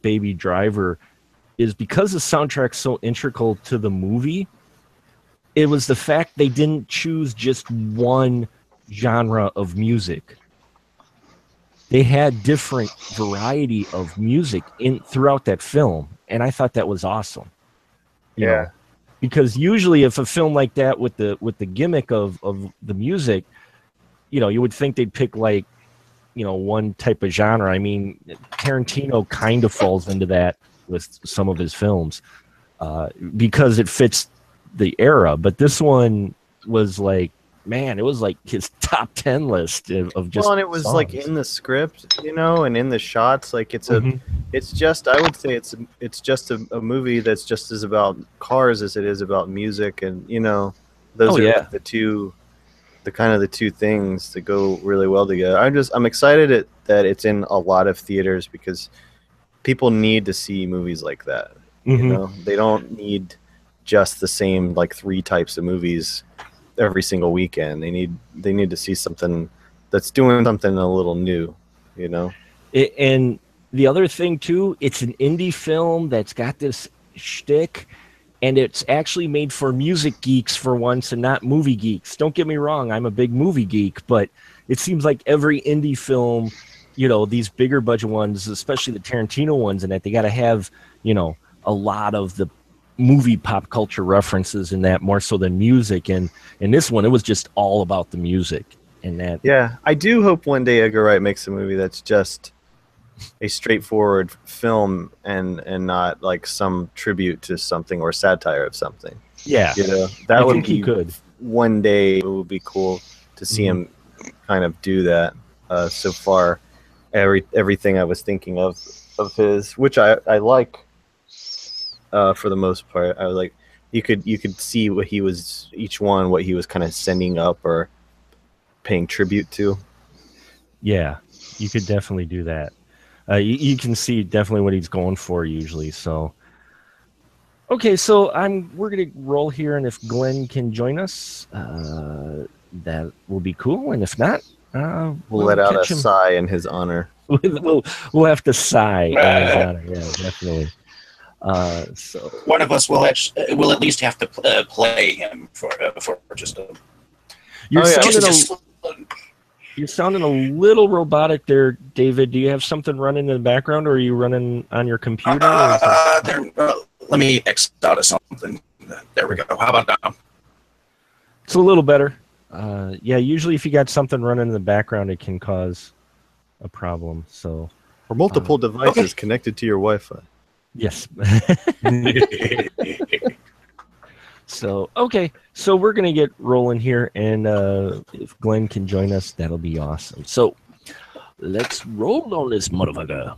Baby Driver is because the soundtrack's so integral to the movie. It was the fact they didn't choose just one genre of music. They had different variety of music throughout that film, and I thought that was awesome. You know, because usually if a film like that with the gimmick of the music, you know, you would think they'd pick like, you know, one type of genre. I mean, Tarantino kind of falls into that with some of his films because it fits the era. But this one was like, man, it was like his top 10 list of just. Well, and it was songs. like in the script, you know, and in the shots. Like it's just, I would say it's just a movie that's just as about cars as it is about music, and you know, those are like the two things that go really well together. I'm excited that it's in a lot of theaters because people need to see movies like that. You know, they don't need just the same like 3 types of movies every single weekend. They need to see something that's doing something a little new, you know. And the other thing too, it's an indie film that's got this shtick, and it's actually made for music geeks for once and not movie geeks. Don't get me wrong, I'm a big movie geek, but it seems like every indie film, you know, these bigger budget ones, especially the Tarantino ones, and that they got to have, you know, a lot of the movie pop culture references in that more so than music. And in this one, it was just all about the music. And that. Yeah, I do hope one day Edgar Wright makes a movie that's just a straightforward film and not like some tribute to something or satire of something. Yeah, you know, that would be good. One day it would be cool to see him kind of do that. So far, everything I was thinking of his, which I like. For the most part, I was like, you could see what he was kind of sending up or paying tribute to. Yeah, you could definitely do that. You can see definitely what he's going for usually. So, okay, so we're gonna roll here, and if Glenn can join us, that will be cool. And if not, we'll let out a sigh in his honor. we'll have to sigh in his honor. Yeah, definitely. So one of us will at least have to play him for just a. You're sounding a little robotic there, David. Do you have something running in the background, or are you running on your computer? Let me X out of something. There we go. How about now? It's a little better. Yeah, usually if you got something running in the background, it can cause a problem. So, or multiple devices connected to your Wi-Fi. Yes. So we're gonna get rolling here, and if Glenn can join us, that'll be awesome. So let's roll on this motherfucker.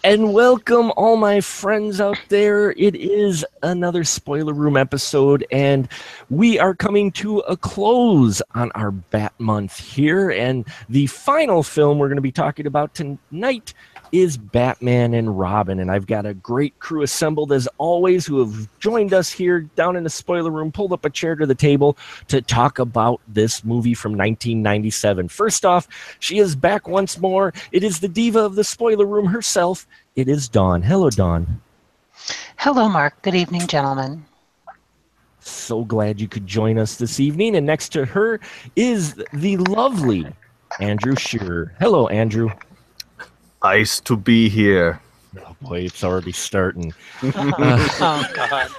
And welcome all my friends out there. It is another Spoiler Room episode, and we are coming to a close on our Bat Month here. And the final film we're going to be talking about tonight is Batman and Robin. And I've got a great crew assembled as always who have joined us here down in the Spoiler Room, pulled up a chair to the table to talk about this movie from 1997. First off, she is back once more. It is the diva of the Spoiler Room herself. It is Dawn. Hello, Dawn. Hello, Mark. Good evening, gentlemen. So glad you could join us this evening. And next to her is the lovely Andrew Shearer. Hello, Andrew. Nice to be here. Oh boy, it's already starting. Oh God!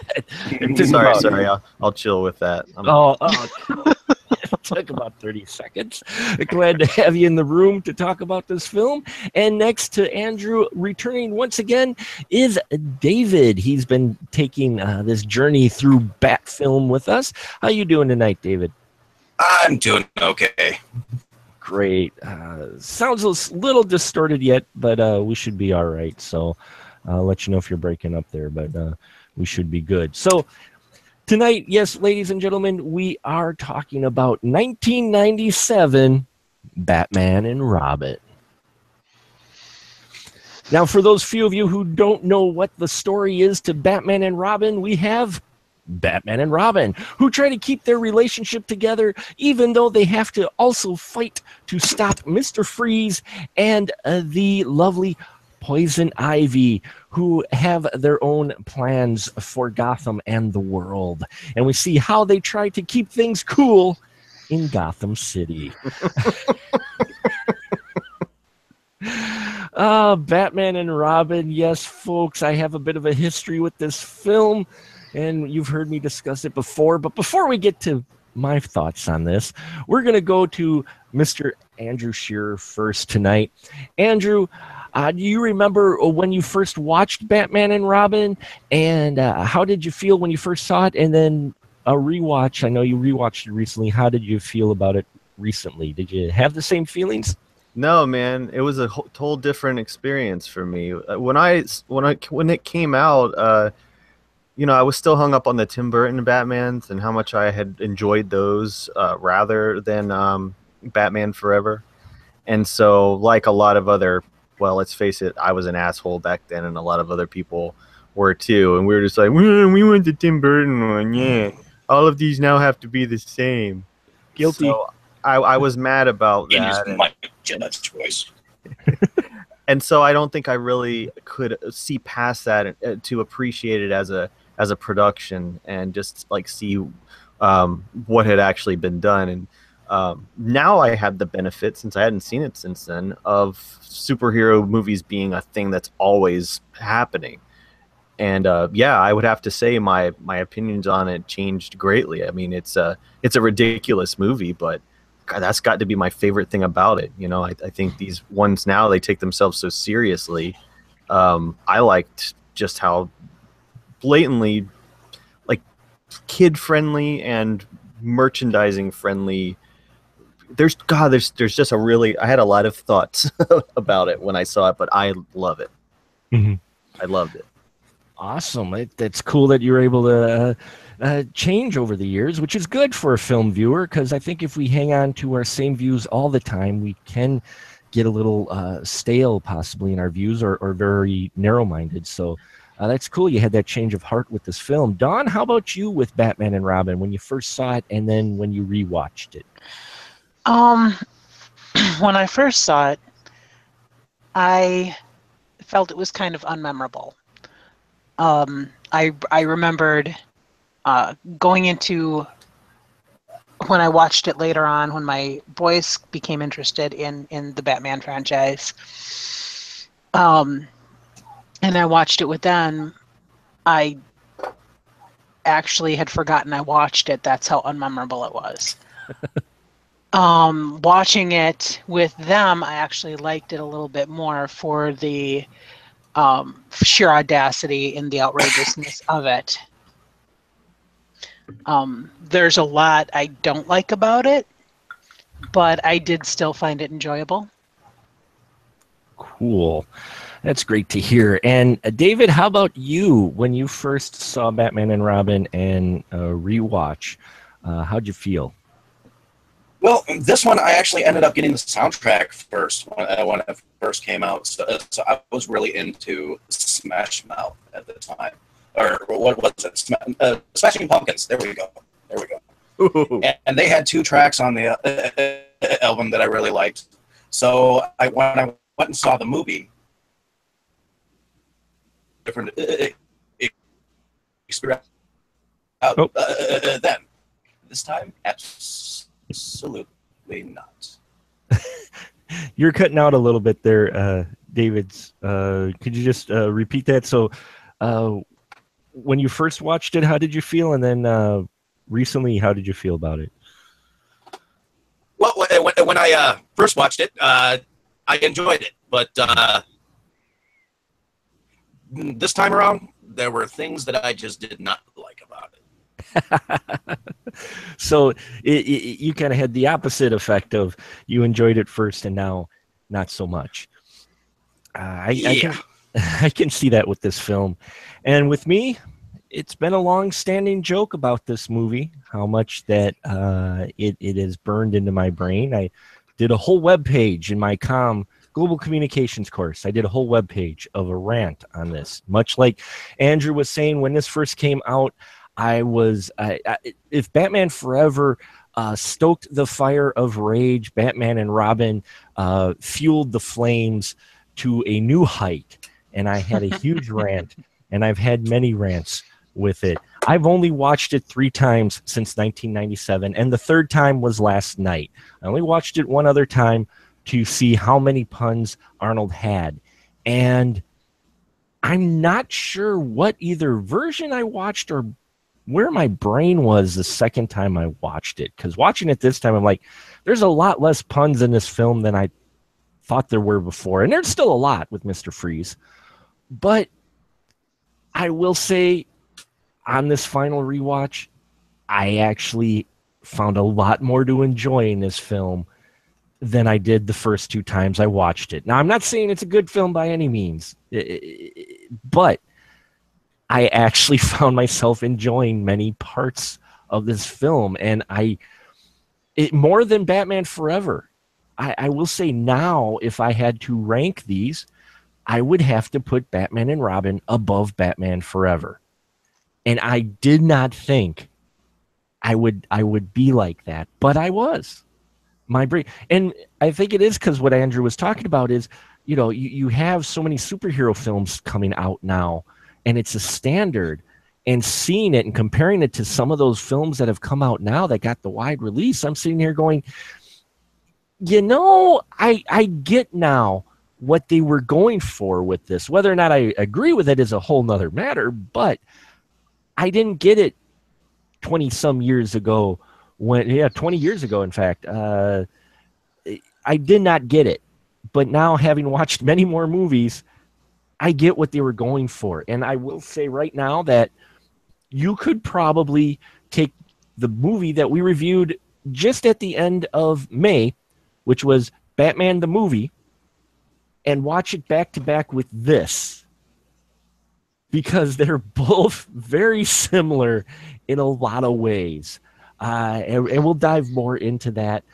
Sorry. I'll chill with that. It took about 30 seconds. Glad to have you in the room to talk about this film. And next to Andrew, returning once again, is David. He's been taking this journey through Bat film with us. How you doing tonight, David? I'm doing okay. Great. Sounds a little distorted yet, but we should be all right. So I'll let you know if you're breaking up there, but we should be good. So tonight, yes, ladies and gentlemen, we are talking about 1997 Batman and Robin. Now, for those few of you who don't know what the story is to Batman and Robin, we have Batman and Robin, who try to keep their relationship together even though they have to also fight to stop Mr. Freeze and the lovely Poison Ivy, who have their own plans for Gotham and the world. And we see how they try to keep things cool in Gotham City. Batman and Robin. Yes, folks, I have a bit of a history with this film, and you've heard me discuss it before. But before we get to my thoughts on this, we're going to go to Mr. Andrew Shearer first tonight. Andrew, do you remember when you first watched Batman and Robin, and how did you feel when you first saw it? And then a rewatch, I know you rewatched it recently. How did you feel about it recently? Did you have the same feelings? No, man, it was a whole different experience for me. When it came out, you know, I was still hung up on the Tim Burton Batmans and how much I had enjoyed those rather than Batman Forever. And so, like a lot of other, well, let's face it, I was an asshole back then, and a lot of other people were too. And we were just like, we went to Tim Burton one, yeah. All of these now have to be the same. Guilty. So I was mad about that. My choice. And so I don't think I really could see past that to appreciate it as a production and just like see what had actually been done. And now I have the benefit, since I hadn't seen it since then, of superhero movies being a thing that's always happening. And yeah, I would have to say my opinions on it changed greatly. I mean, it's a ridiculous movie, but God, that's got to be my favorite thing about it. You know, I think these ones now, they take themselves so seriously. I liked just how blatantly, like, kid friendly and merchandising friendly. There's just a really, I had a lot of thoughts about it when I saw it, but I love it. Mm-hmm. I loved it. Awesome. That's cool that you're able to change over the years, which is good for a film viewer, because I think if we hang on to our same views all the time, we can get a little stale possibly in our views, or very narrow-minded. So that's cool you had that change of heart with this film. Dawn, how about you with Batman and Robin, when you first saw it and then when you rewatched it? When I first saw it, I felt it was kind of unmemorable. I remembered going into, when I watched it later on, when my boys became interested in the Batman franchise, and I watched it with them, I actually had forgotten I watched it. That's how unmemorable it was. Watching it with them, I actually liked it a little bit more for the sheer audacity and the outrageousness of it. There's a lot I don't like about it, but I did still find it enjoyable. Cool. That's great to hear. And David, how about you when you first saw Batman and Robin and rewatch? How'd you feel? Well, this one I actually ended up getting the soundtrack first when it first came out. So I was really into Smash Mouth at the time, or what was it? Smashing Pumpkins. There we go. And they had 2 tracks on the album that I really liked. So when I went and saw the movie, different experience. Then this time, absolutely not. You're cutting out a little bit there, David. Could you just repeat that? So when you first watched it, how did you feel? And then recently, how did you feel about it? Well, when I first watched it, I enjoyed it. But this time around, there were things that I just did not like about it. So you kind of had the opposite effect of you enjoyed it first and now not so much. I can see that with this film. And with me, it's been a long-standing joke about this movie, how much that it is burned into my brain. I did a whole web page in my global communications course. I did a whole web page of a rant on this. Much like Andrew was saying, when this first came out, if Batman Forever stoked the fire of rage, Batman and Robin fueled the flames to a new height, and I had a huge rant, and I've had many rants with it. I've only watched it 3 times since 1997, and the third time was last night. I only watched it one other time to see how many puns Arnold had, and I'm not sure what either version I watched or where my brain was the second time I watched it. Because watching it this time, I'm like, there's a lot less puns in this film than I thought there were before. And there's still a lot with Mr. Freeze. But I will say, on this final rewatch, I actually found a lot more to enjoy in this film than I did the first 2 times I watched it. Now, I'm not saying it's a good film by any means, but I actually found myself enjoying many parts of this film, and it more than Batman Forever. I will say now, if I had to rank these, I would have to put Batman and Robin above Batman Forever. And I did not think I would be like that, but I was. My brain, and I think it is because what Andrew was talking about is, you have so many superhero films coming out now, and it's a standard. And seeing it and comparing it to some of those films that have come out now that got the wide release, I'm sitting here going, I get now what they were going for with this. Whether or not I agree with it is a whole nother matter, but I didn't get it 20 some years ago 20 years ago, in fact. I did not get it. But now, having watched many more movies, I get what they were going for. And I will say right now that you could probably take the movie that we reviewed just at the end of May, which was Batman the movie, and watch it back to back with this, because they're both very similar in a lot of ways. And we'll dive more into that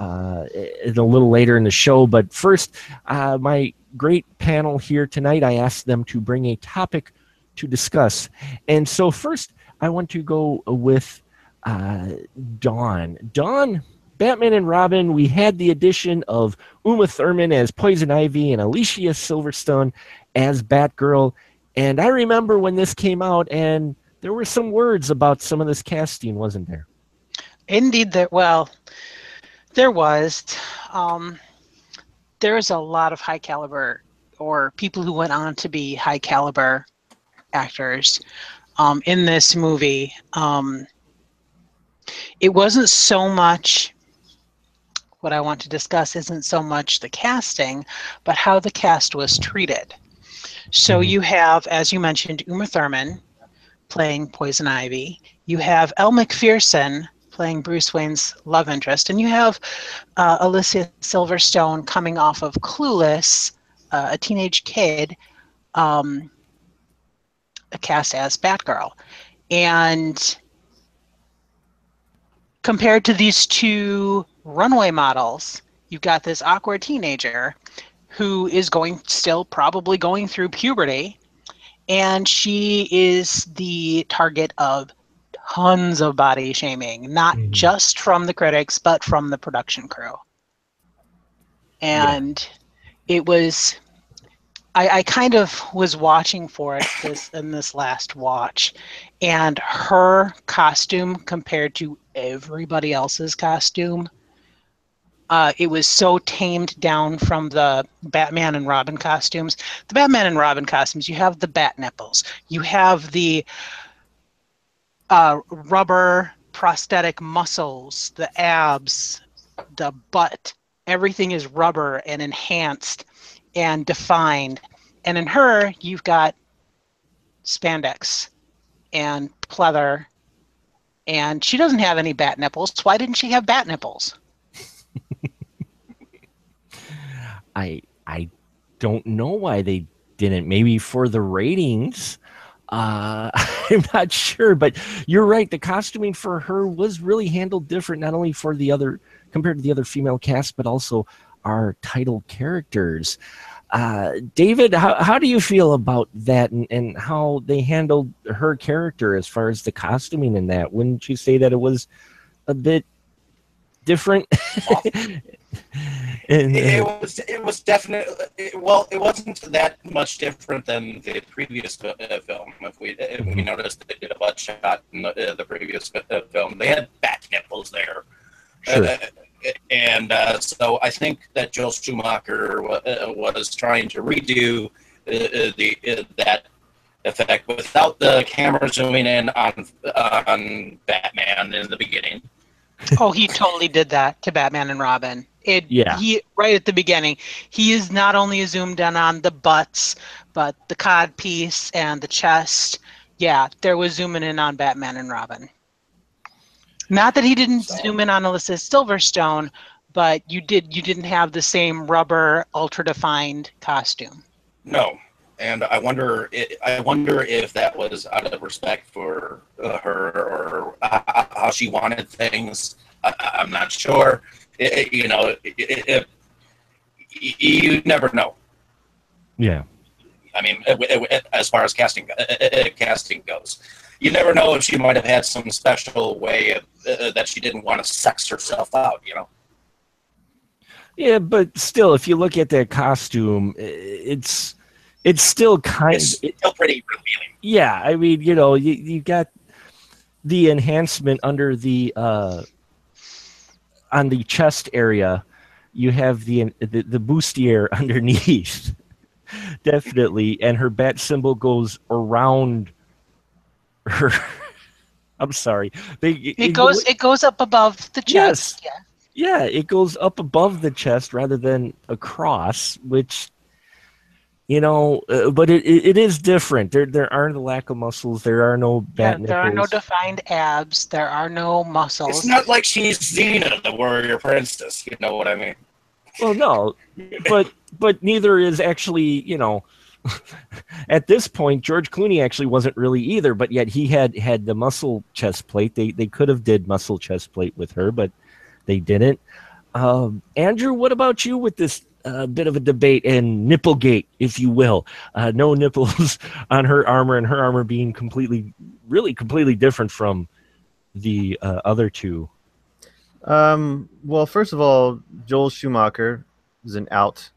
a little later in the show. But first, my great panel here tonight, I asked them to bring a topic to discuss. And so first, I want to go with Dawn. Dawn, Batman and Robin, we had the addition of Uma Thurman as Poison Ivy and Alicia Silverstone as Batgirl. And I remember when this came out, and there were some words about some of this casting, wasn't there? Indeed, there was. There's a lot of high caliber, or people who went on to be high caliber actors in this movie. It wasn't so much, what I want to discuss isn't so much the casting, but how the cast was treated. So you have, as you mentioned, Uma Thurman playing Poison Ivy. You have Elle Macpherson playing Bruce Wayne's love interest. And you have Alicia Silverstone coming off of Clueless, a teenage kid, cast as Batgirl. And compared to these two runway models, you've got this awkward teenager who is still probably going through puberty, and she is the target of tons of body shaming, not just from the critics, but from the production crew. And it was, I kind of was watching for it in this last watch, and her costume compared to everybody else's costume, it was so tamed down from the Batman and Robin costumes. The Batman and Robin costumes, you have the bat nipples, you have the rubber prosthetic muscles, the abs, the butt, everything is rubber and enhanced and defined. And in her, you've got spandex and pleather, and she doesn't have any bat nipples. Why didn't she have bat nipples? I don't know why they didn't. Maybe for the ratings. I'm not sure, but you're right. The costuming for her was really handled different, not only for compared to the other female cast, but also our title characters. David, how do you feel about that, and how they handled her character as far as the costuming in that? Wouldn't you say that it was a bit different? And, it was definitely well. It wasn't that much different than the previous film. If we noticed, they did a butt shot in the previous film. They had bat nipples there. Sure. So I think that Joel Schumacher was trying to redo that effect without the camera zooming in on Batman in the beginning. Oh, he totally did that to Batman and Robin. Yeah. He right at the beginning, he is not only zoomed in on the butts, but the cod piece and the chest. Yeah, there was zooming in on Batman and Robin. Not that he didn't zoom in on Alyssa Silverstone, but you didn't have the same rubber ultra defined costume. No, and I wonder if that was out of respect for her or how she wanted things. I'm not sure. You never know. Yeah. I mean, as far as casting goes, you never know if she might have had some special way that she didn't want to sex herself out. Yeah, but still, if you look at that costume, it's still still pretty revealing. Yeah, I mean, you got the enhancement under the on the chest area. You have the bustier underneath, definitely, and her bat symbol goes around her. I'm sorry. It goes up above the chest. Yes. Yeah, it goes up above the chest rather than across, which, but it is different. There aren't a lack of muscles. There are no bat nipples. There are no defined abs. There are no muscles. It's not like she's Xena, the warrior princess. You know what I mean? Well, no, but neither is actually, at this point, George Clooney actually wasn't really either, but yet he had the muscle chest plate. They could have did muscle chest plate with her, but they didn't. Andrew, what about you with this bit of a debate and nipplegate, if you will? No nipples on her armor, and her armor being completely different from the other two. Well, first of all, Joel Schumacher is an out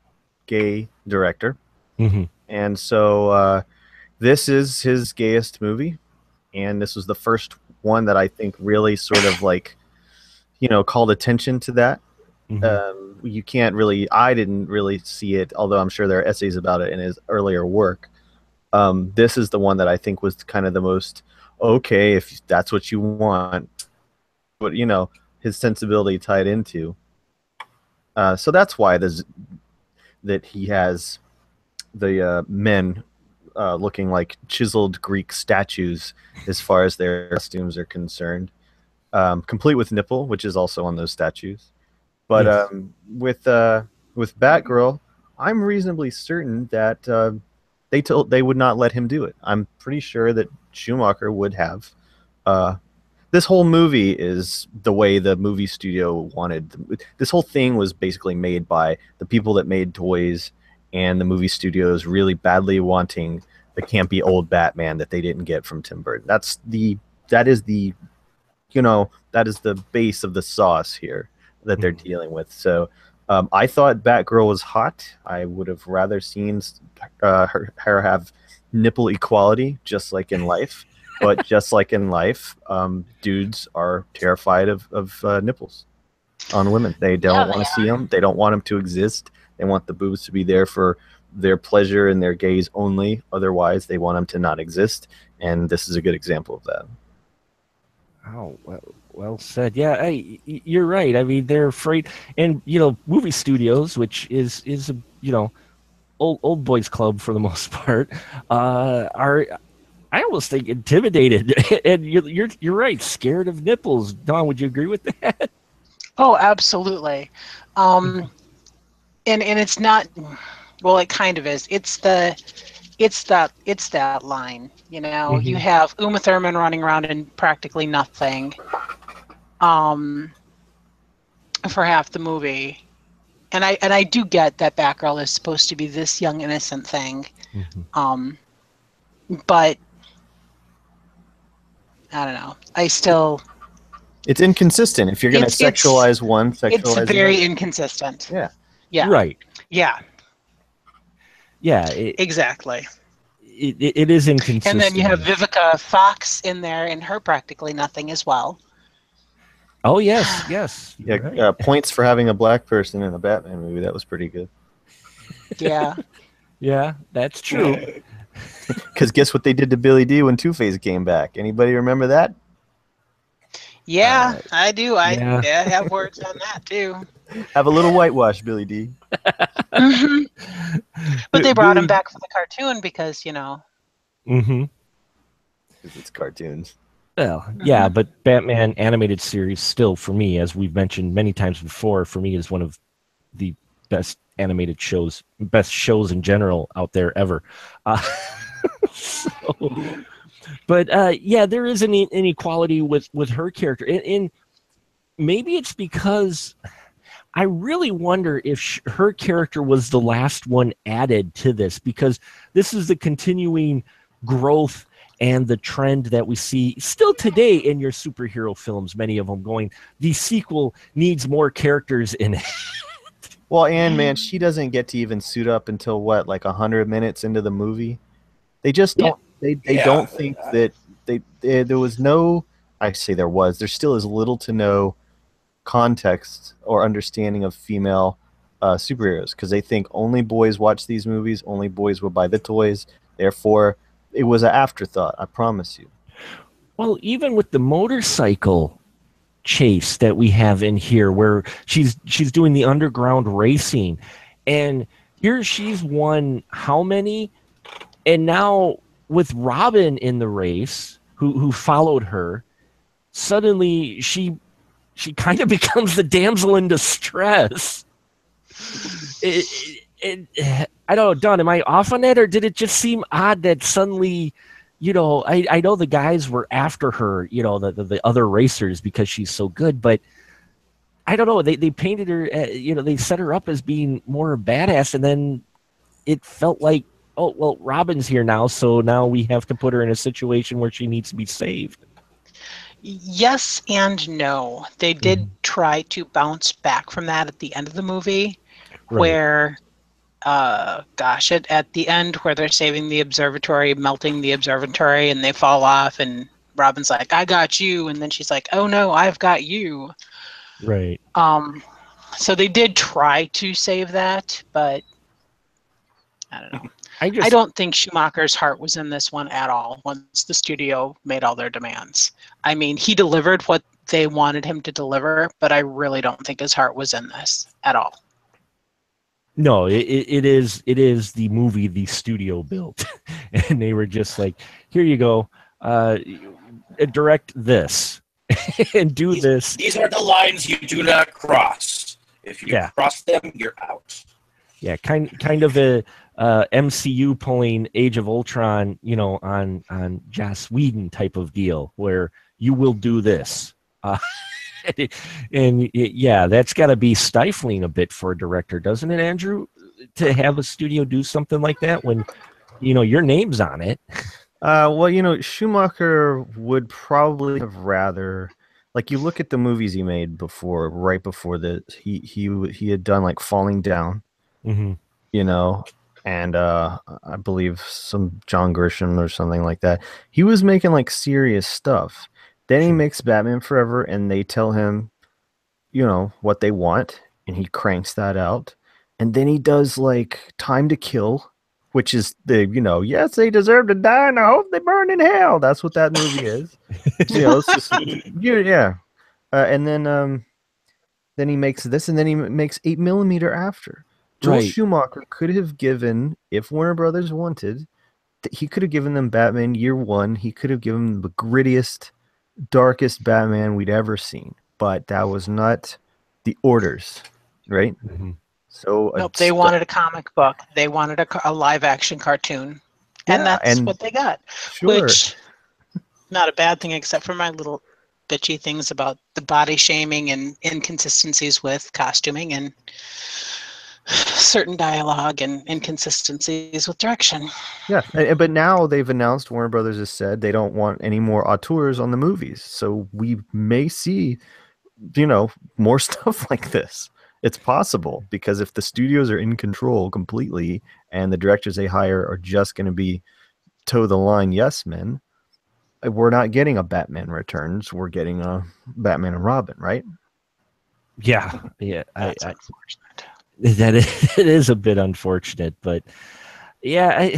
gay director. Mm-hmm. And so this is his gayest movie. And this was the first one that I think really sort of called attention to that. Mm-hmm. You can't really, I didn't really see it, although I'm sure there are essays about it in his earlier work. This is the one that I think was kind of the most, okay, if that's what you want, but his sensibility tied into. So that's why that he has the men looking like chiseled Greek statues as far as their costumes are concerned, complete with nipple, which is also on those statues. But yes. With Batgirl, I'm reasonably certain that they would not let him do it. I'm pretty sure that Schumacher would have. This whole movie is the way the movie studio wanted. This whole thing was basically made by the people that made toys and the movie studios really badly wanting the campy old Batman that they didn't get from Tim Burton. That is the base of the sauce here that they're dealing with. So I thought Batgirl was hot. I would have rather seen her have nipple equality, just like in life. But just like in life, dudes are terrified of nipples on women. They don't want to see them. They don't want them to exist. They want the boobs to be there for their pleasure and their gaze only. Otherwise, they want them to not exist. And this is a good example of that. Oh, well said. Yeah, you're right. I mean, they're afraid. And, movie studios, which is a, old boys club for the most part, are... I almost think intimidated, and you're right, scared of nipples. Don, would you agree with that? Oh, absolutely. And it's not. Well, it kind of is. It's that line. Mm-hmm. You have Uma Thurman running around in practically nothing, for half the movie, I do get that Batgirl is supposed to be this young innocent thing, but I don't know. It's inconsistent. If you're going to sexualize one, sexualize it's very another. inconsistent. Yeah. Yeah. Right. Yeah. Yeah. Exactly. It is inconsistent. And then you have Vivica Fox in there, and her practically nothing as well. Oh yes, yes. Yeah. Right. Points for having a black person in a Batman movie. That was pretty good. Yeah. Yeah, that's true. Because guess what they did to Billy D when Two-Face came back? Anybody remember that? Yeah, I do. I Yeah. have words on that too. Have a little whitewash, Billy D. But they brought him back for the cartoon because, you know. It's cartoons. Well, yeah, but Batman animated series still, for me, as we've mentioned many times before, for me is one of the best animated shows, best shows in general out there ever. But yeah, there is an inequality with her character, and maybe it's because I really wonder if her character was the last one added to this, because this is the continuing growth and the trend that we see still today in your superhero films, many of them going, the sequel needs more characters in it. Well, and man, she doesn't get to even suit up until what, like 100 minutes into the movie. They just don't. They don't think that there was no. I say there was. There still is little to no context or understanding of female superheroes, because they think only boys watch these movies. Only boys will buy the toys. Therefore, it was an afterthought. I promise you. Well, even with the motorcycle chase that we have in here, where she's doing the underground racing, and here she's won how many, and now with Robin in the race, who followed her, suddenly she kind of becomes the damsel in distress. I don't know, Don, am I off on that, or did it just seem odd that suddenly, you know, I know the guys were after her, you know, the other racers, because she's so good, but I don't know, they painted her, you know, they set her up as being more badass, and then it felt like, oh, well, Robin's here now, so now we have to put her in a situation where she needs to be saved. Yes and no. They did try to bounce back from that at the end of the movie, where, gosh, at the end where they're saving the observatory, melting the observatory, and they fall off, and Robin's like, I got you, and then she's like, oh no, I've got you. Right. So they did try to save that, but I don't know. I don't think Schumacher's heart was in this one at all once the studio made all their demands. I mean, he delivered what they wanted him to deliver, but I really don't think his heart was in this at all. No, it is the movie the studio built, and they were just like, here you go, direct this and do this. These are the lines you do not cross. If you cross them, you're out. Yeah, kind of a MCU pulling Age of Ultron, you know, on Joss Whedon type of deal, where you will do this. And yeah, that's got to be stifling a bit for a director, doesn't it, Andrew, to have a studio do something like that when, you know, your name's on it? Well, you know, Schumacher would probably have rather, like, you look at the movies he made before, right before this, he had done like Falling Down, you know, and I believe some John Grisham or something like that. He was making like serious stuff. Then he makes Batman Forever, and they tell him, you know, what they want, and he cranks that out. And then he does like Time to Kill, which is the, you know, yes, they deserve to die, and I hope they burn in hell. That's what that movie is. You know, it's just, yeah. And then he makes this, and then he makes 8mm after. Joel Schumacher could have given, if Warner Brothers wanted, he could have given them Batman Year One. He could have given them the grittiest, darkest Batman we'd ever seen, but that was not the orders, right? So nope, they wanted a comic book. They wanted a live action cartoon, and that's what they got. Which, not a bad thing, except for my little bitchy things about the body shaming and inconsistencies with costuming, and certain dialogue and inconsistencies with direction. Yeah, but now they've announced, Warner Brothers has said they don't want any more auteurs on the movies, so we may see, more stuff like this. It's possible, because if the studios are in control completely and the directors they hire are just going to be toe the line yes men, we're not getting a Batman Returns. We're getting a Batman and Robin, right? Yeah. That's unfortunate. It is a bit unfortunate, but yeah,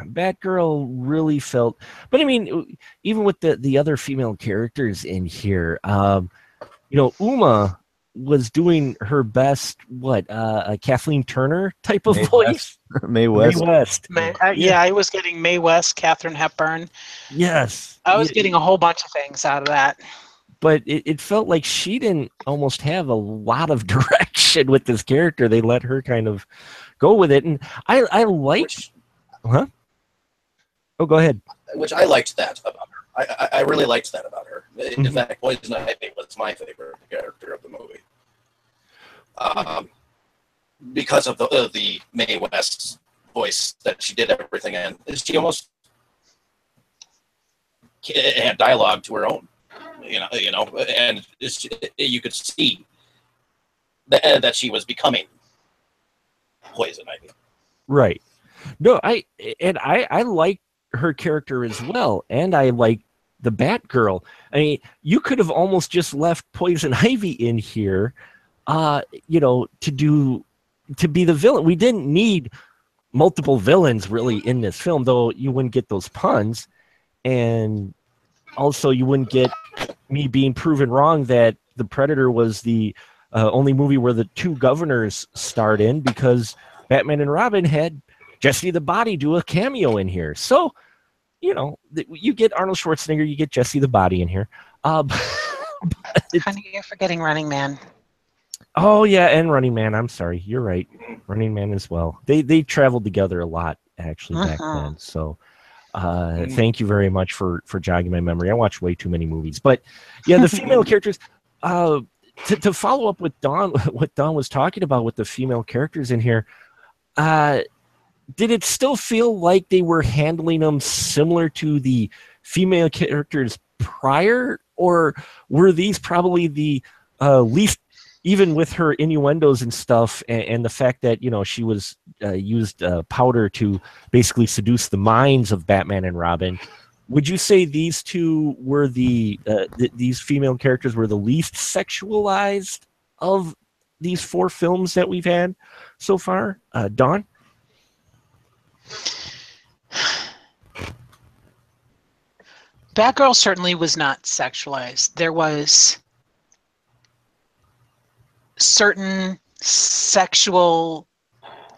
Batgirl really felt. But I mean, even with the other female characters in here, Uma was doing her best. What a Kathleen Turner type of Mae voice. Mae West. Mae West. Yeah, I was getting Mae West, Katharine Hepburn. Yes, I was getting a whole bunch of things out of that. But it felt like she didn't almost have a lot of direction with this character. They let her kind of go with it, and I liked. Huh? Oh, go ahead. Which I liked that about her. I really liked that about her. In fact, Poison Ivy was my favorite character of the movie. Because of the Mae West voice that she did everything in. She almost had dialogue to her own. And you could see that she was becoming Poison Ivy. Right. No, I like her character as well, and I like the Batgirl. I mean, you could have almost just left Poison Ivy in here, to be the villain. We didn't need multiple villains really in this film, though you wouldn't get those puns, and also you wouldn't get me being proven wrong that The Predator was the only movie where the two governors starred in, because Batman and Robin had Jesse the Body do a cameo in here. So, you get Arnold Schwarzenegger, you get Jesse the Body in here. Honey, you're forgetting Running Man. Oh, yeah, and Running Man. I'm sorry. You're right. Running Man as well. They traveled together a lot, actually, back then. So thank you very much for jogging my memory. I watch way too many movies. But, yeah, the female characters, to follow up with Dawn, what Dawn was talking about with the female characters in here, did it still feel like they were handling them similar to the female characters prior, or were these probably the least, even with her innuendos and stuff, and the fact that she was used powder to basically seduce the minds of Batman and Robin? Would you say these two were these female characters were the least sexualized of these four films that we've had so far? Dawn? Batgirl certainly was not sexualized. There was certain sexual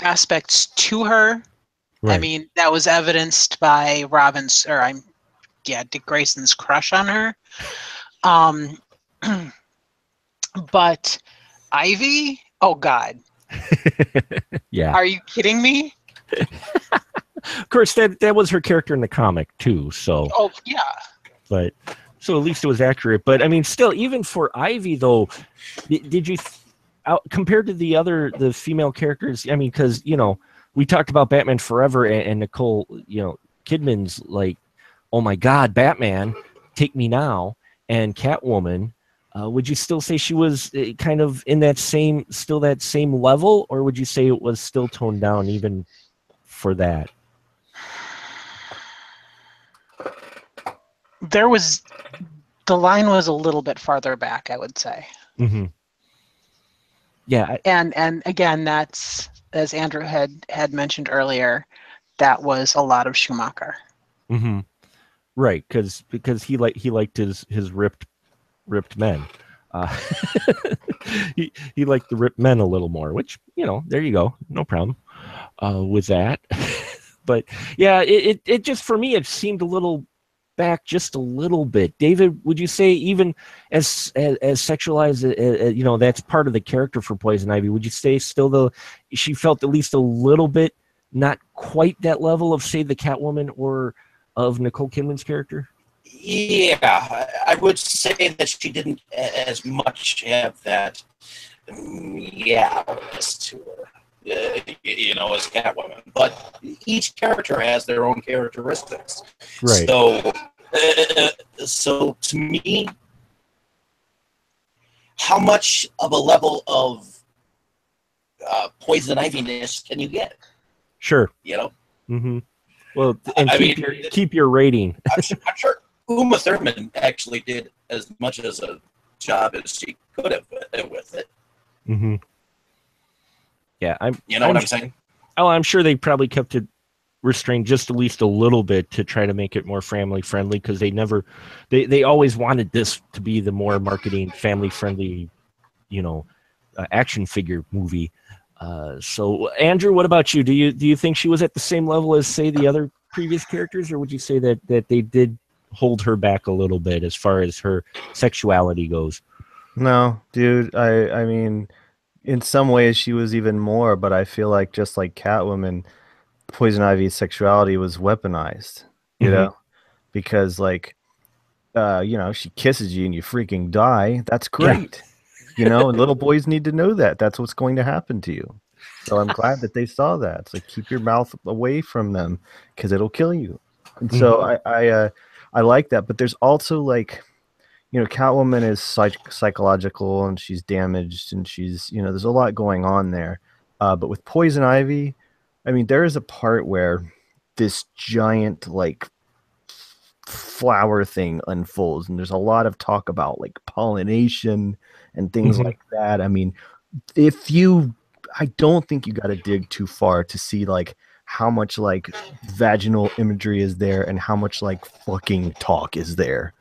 aspects to her. Right. I mean, that was evidenced by Dick Grayson's crush on her. But Ivy, oh God. Yeah. Are you kidding me? Of course, that was her character in the comic too. So. Oh yeah. But so at least it was accurate. But I mean, still, even for Ivy though, did you compared to the female characters? I mean, because we talked about Batman Forever and Nicole, Kidman's like, oh my God, Batman, take me now, and Catwoman. Would you still say she was kind of in that same level, or would you say it was still toned down even for that? The line was a little bit farther back, I would say. Mm-hmm. Yeah. And again, that's, as Andrew had mentioned earlier, that was a lot of Schumacher. Mm-hmm. Right, because he liked his ripped men. He liked the ripped men a little more, which there you go, no problem with that. But yeah, it just, for me, it seemed a little back just a little bit. David, would you say even as sexualized, that's part of the character for Poison Ivy? Would you say still though she felt at least a little bit not quite that level of, say, the Catwoman or of Nicole Kidman's character? Yeah, I would say that she didn't as much have that to her. as Catwoman. But each character has their own characteristics. Right. So to me, how much of a level of poison ivy-ness can you get? Sure. Mm-hmm. Well, and keep your rating. I'm sure Uma Thurman actually did as much as a job as she could have with it. Mm-hmm. Yeah, what I'm saying? Oh, I'm sure they probably kept it restrained just at least a little bit to try to make it more family friendly, because they always wanted this to be the more marketing family friendly, action figure movie. So Andrew, what about you? Do you think she was at the same level as, say, the other previous characters, or would you say that they did hold her back a little bit as far as her sexuality goes? No, dude. I mean, in some ways she was even more, but I feel like just like Catwoman, Poison Ivy's sexuality was weaponized, because like, she kisses you and you freaking die. That's great. And little boys need to know that that's what's going to happen to you. So I'm glad that they saw that. It's like, keep your mouth away from them because it'll kill you. And so I like that. But there's also like, Catwoman is psychological, and she's damaged, and she's, there's a lot going on there. But with Poison Ivy, I mean, there is a part where this giant like flower thing unfolds, and there's a lot of talk about like pollination and things like that. I mean, I don't think you got to dig too far to see like how much like vaginal imagery is there and how much like fucking talk is there,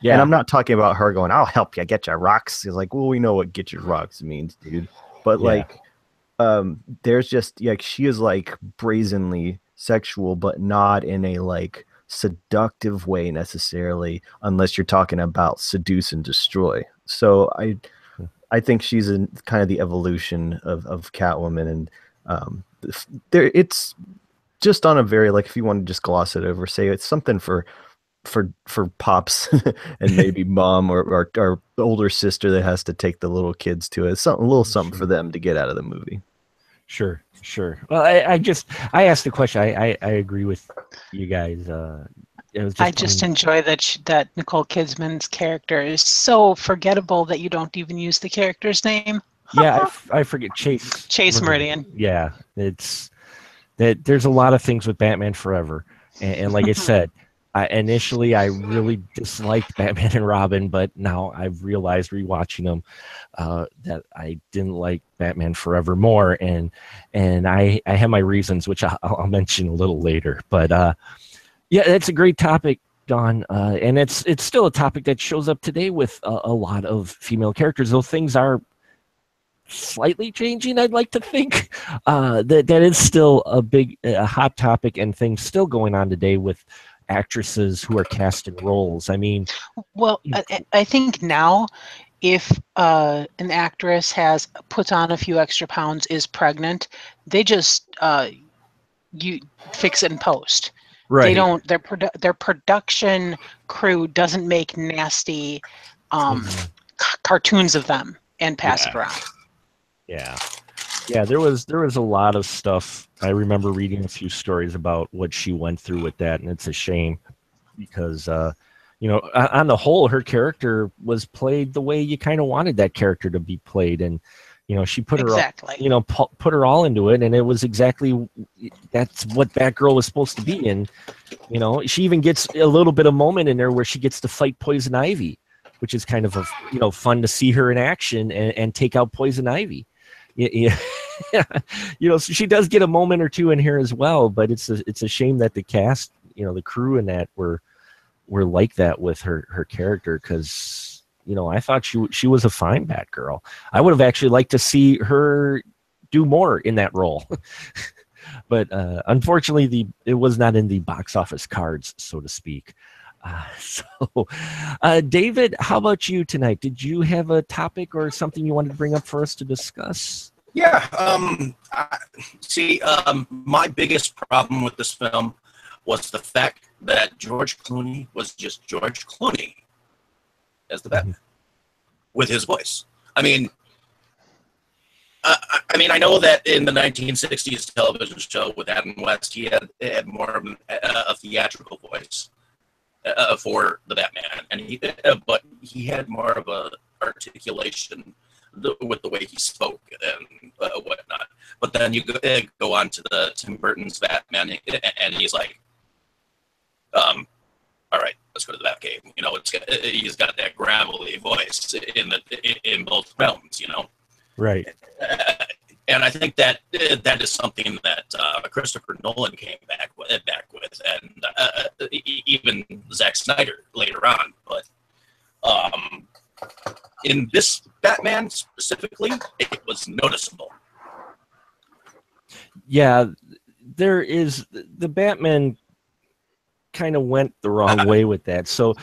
Yeah. And I'm not talking about her going, "I'll help you get your rocks." It's like, well, we know what "get your rocks" means, dude. But like, there's just like, she is like brazenly sexual, but not in a like seductive way necessarily, unless you're talking about seduce and destroy. So I think she's in kind of the evolution of Catwoman, and it's just on a very, like, if you want to just gloss it over, say it's something for pops and maybe mom or older sister that has to take the little kids to it. Something, a little something for them to get out of the movie. Sure. Well, I asked the question. I agree with you guys. I just enjoy that Nicole Kidman's character is so forgettable that you don't even use the character's name. Yeah, I forget Chase Meridian. Yeah, it's that there's a lot of things with Batman Forever, and like I said, initially I really disliked Batman and Robin, but now I've realized rewatching them that I didn't like Batman Forever more, and I have my reasons, which I'll mention a little later. But yeah, that's a great topic, Dawn, and it's still a topic that shows up today with a lot of female characters, though things are slightly changing. I'd like to think that is still a hot topic, and things still going on today with actresses who are cast in roles. I mean, well, I think now, if an actress puts on a few extra pounds, is pregnant, they just you fix it in post. Right. They don't. Their production crew doesn't make nasty cartoons of them and pass it around. Yeah, there was a lot of stuff. I remember reading a few stories about what she went through with that, and it's a shame because on the whole, her character was played the way you kind of wanted that character to be played, and she put her put her all into it, and it was exactly that's what Batgirl was supposed to be. And she even gets a little bit of moment in there where she gets to fight Poison Ivy, which is kind of fun to see her in action and take out Poison Ivy. Yeah. So she does get a moment or two in here as well, but it's a shame that the cast, the crew in that were like that with her character, because I thought she was a fine Batgirl. I would have actually liked to see her do more in that role. But unfortunately it was not in the box office cards, so to speak. So David, how about you tonight? Did you have a topic or something you wanted to bring up for us to discuss? Yeah. My biggest problem with this film was the fact that George Clooney was just George Clooney as the Batman with his voice. I mean, I mean, I know that in the 1960s television show with Adam West, he had more of a theatrical voice for the Batman, and but he had more of a articulation with the way he spoke and whatnot. But then you go on to the Tim Burton's Batman, and he's like, all right, let's go to the Batcave. You know, he's got that gravelly voice in both realms. You know, right. And I think that is something that Christopher Nolan came back with, and even Zack Snyder later on. But in this Batman specifically, it was noticeable. Yeah, there is the Batman kind of went the wrong way with that. So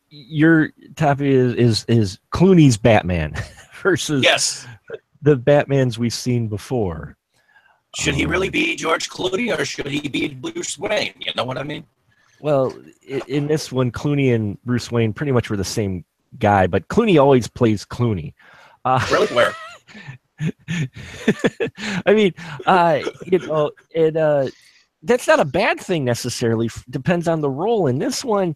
your topic is Clooney's Batman versus the Batmans we've seen before. Should he really be George Clooney or should he be Bruce Wayne? You know what I mean? Well, in this one, Clooney and Bruce Wayne pretty much were the same guy, but Clooney always plays Clooney. Really? Where? I mean, that's not a bad thing necessarily. Depends on the role. In this one,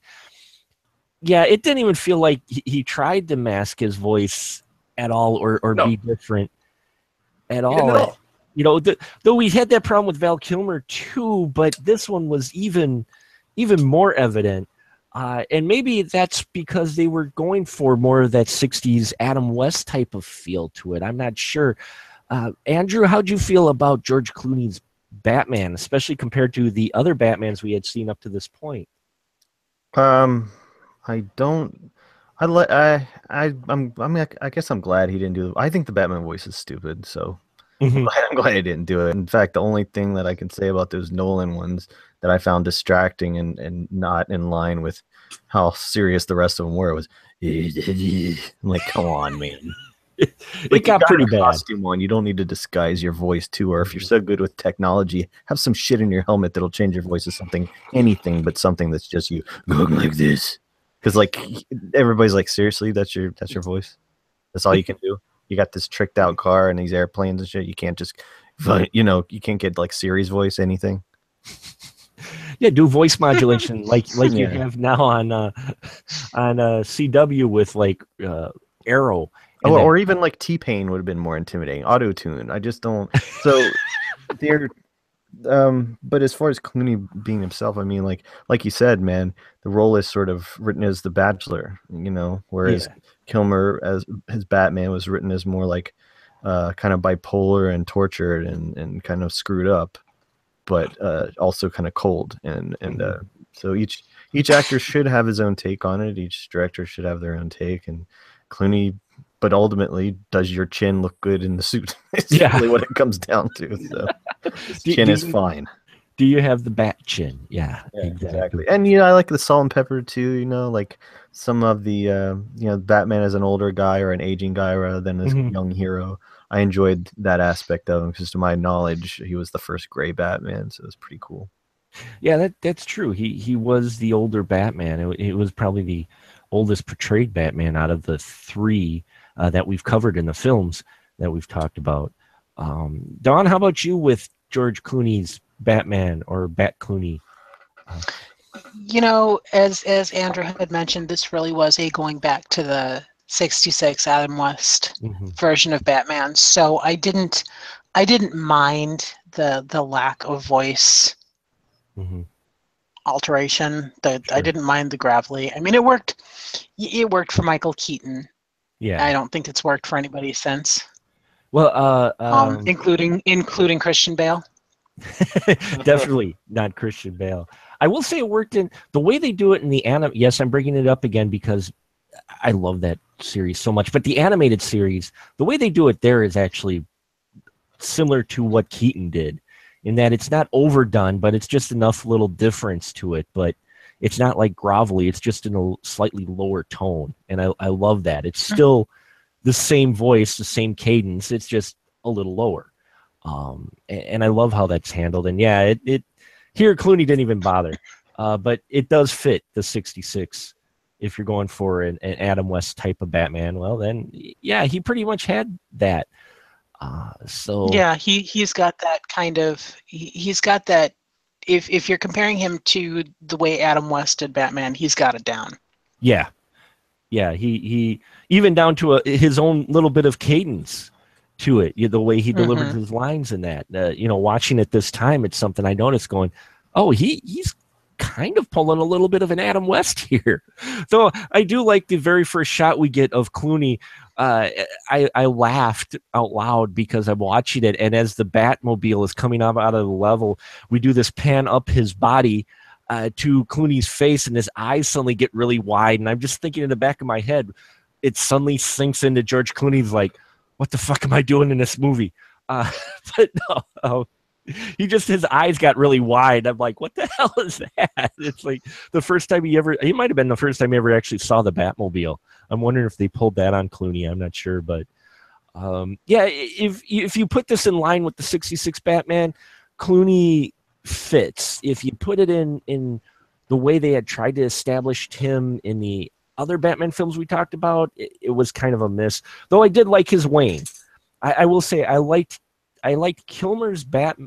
yeah, it didn't even feel like he tried to mask his voice at all or be different at all. No. You know, though we had that problem with Val Kilmer too, but this one was even more evident. And maybe that's because they were going for more of that 60s Adam West type of feel to it. I'm not sure. Andrew, how'd you feel about George Clooney's Batman, especially compared to the other Batmans we had seen up to this point? I guess I'm glad he didn't do it. I think the Batman voice is stupid, so I'm glad he didn't do it. In fact, the only thing that I can say about those Nolan ones that I found distracting and not in line with how serious the rest of them were was, I'm like, come on, man. It got pretty bad. Costume one, you don't need to disguise your voice too, or if you're so good with technology, have some shit in your helmet that'll change your voice to anything but something that's just you going like this. Because like everybody's like, seriously, that's your voice? That's all you can do? You got this tricked out car and these airplanes and shit. You can't just, you can't get like Siri's voice, anything. Yeah, do voice modulation like you have now on CW with like Arrow. Or even like T-Pain would have been more intimidating. Auto-tune. I just don't. So they're. But as far as Clooney being himself, I mean, like you said, man, the role is sort of written as the Bachelor, whereas Kilmer as his Batman was written as more like kind of bipolar and tortured and kind of screwed up, but also kind of cold. And so each actor should have his own take on it. Each director should have their own take. And Clooney, but ultimately, does your chin look good in the suit? It's really what it comes down to. So chin is fine. Do you have the bat chin? Yeah, exactly. And I like the salt and pepper too. Like some of the Batman as an older guy or an aging guy rather than this young hero. I enjoyed that aspect of him because, to my knowledge, he was the first gray Batman, so it was pretty cool. Yeah, that's true. He was the older Batman. It was probably the oldest portrayed Batman out of the three that we've covered in the films that we've talked about. Dawn, how about you with George Clooney's Batman or Bat Clooney? As Andrew had mentioned, this really was a going back to the 66 Adam West version of Batman. So I didn't mind the lack of voice alteration. I didn't mind the gravelly. I mean, it worked for Michael Keaton. Yeah, I don't think it's worked for anybody since. Well, including Christian Bale. Definitely not Christian Bale. I will say it worked in the way they do it in the anime. Yes, I'm bringing it up again because I love that series so much. But the animated series, the way they do it there is actually similar to what Keaton did, in that it's not overdone, but it's just enough little difference to it. But it's not like grovelly. It's just in a slightly lower tone. And I love that. It's still the same voice, the same cadence. It's just a little lower. And I love how that's handled. And yeah, it here Clooney didn't even bother. But it does fit the 66. If you're going for an Adam West type of Batman, well then, yeah, he pretty much had that. So yeah, he's got that kind of he's got that. If you're comparing him to the way Adam West did Batman, he's got it down. yeah, yeah, he even down to his own little bit of cadence to it, the way he delivered his lines in that. Watching it this time, it's something I noticed going, oh, he's kind of pulling a little bit of an Adam West here. So I do like the very first shot we get of Clooney. I laughed out loud because I'm watching it, and as the Batmobile is coming up out of the level, we do this pan up his body to Clooney's face, and his eyes suddenly get really wide. And I'm just thinking in the back of my head, it suddenly sinks into George Clooney's like, what the fuck am I doing in this movie? But no, his eyes got really wide. I'm like, what the hell is that? It's like the first time it might have been the first time he ever actually saw the Batmobile. I'm wondering if they pulled that on Clooney. I'm not sure, but yeah, if you put this in line with the 66 Batman, Clooney fits. If you put it in the way they had tried to establish him in the other Batman films we talked about, it was kind of a miss. Though I did like his Wayne. I will say I liked Kilmer's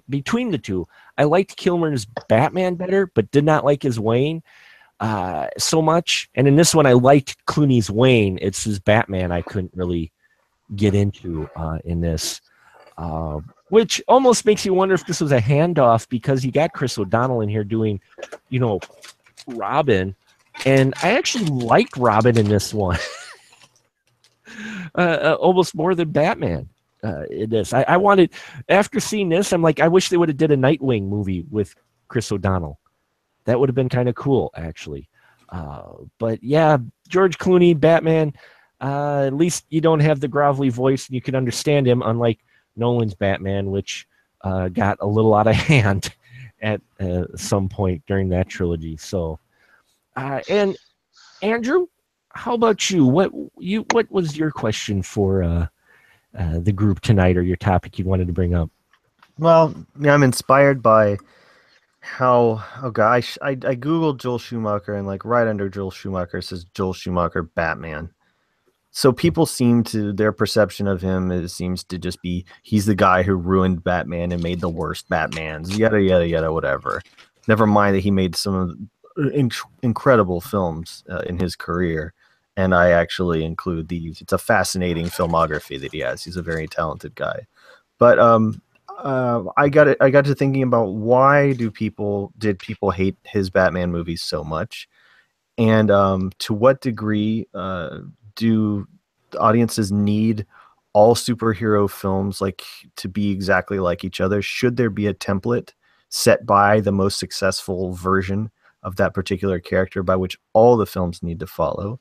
between the two. I liked Kilmer's Batman better, but did not like his Wayne so much. And in this one, I liked Clooney's Wayne. It's his Batman I couldn't really get into in this, which almost makes you wonder if this was a handoff, because you got Chris O'Donnell in here doing, Robin, and I actually like Robin in this one almost more than Batman. In this, I wanted, after seeing this, I'm like, I wish they would have did a Nightwing movie with Chris O'Donnell. That would have been kind of cool, actually. But yeah, George Clooney, Batman. At least you don't have the grovelly voice, and you can understand him, unlike Nolan's Batman, which got a little out of hand at some point during that trilogy. So, and Andrew, how about you? What was your question for the group tonight, or your topic you wanted to bring up? Well, yeah, I'm inspired by how, gosh, I googled Joel Schumacher, and like right under Joel Schumacher says Joel Schumacher Batman. So people their perception of him seems to just be, he's the guy who ruined Batman and made the worst Batmans, yada yada yada, whatever. Never mind that he made some of incredible films in his career. And I actually include these. It's a fascinating filmography that he has. He's a very talented guy. But I got to thinking about, why did people hate his Batman movies so much, and to what degree do audiences need all superhero films to be exactly like each other? Should there be a template set by the most successful version of that particular character by which all the films need to follow?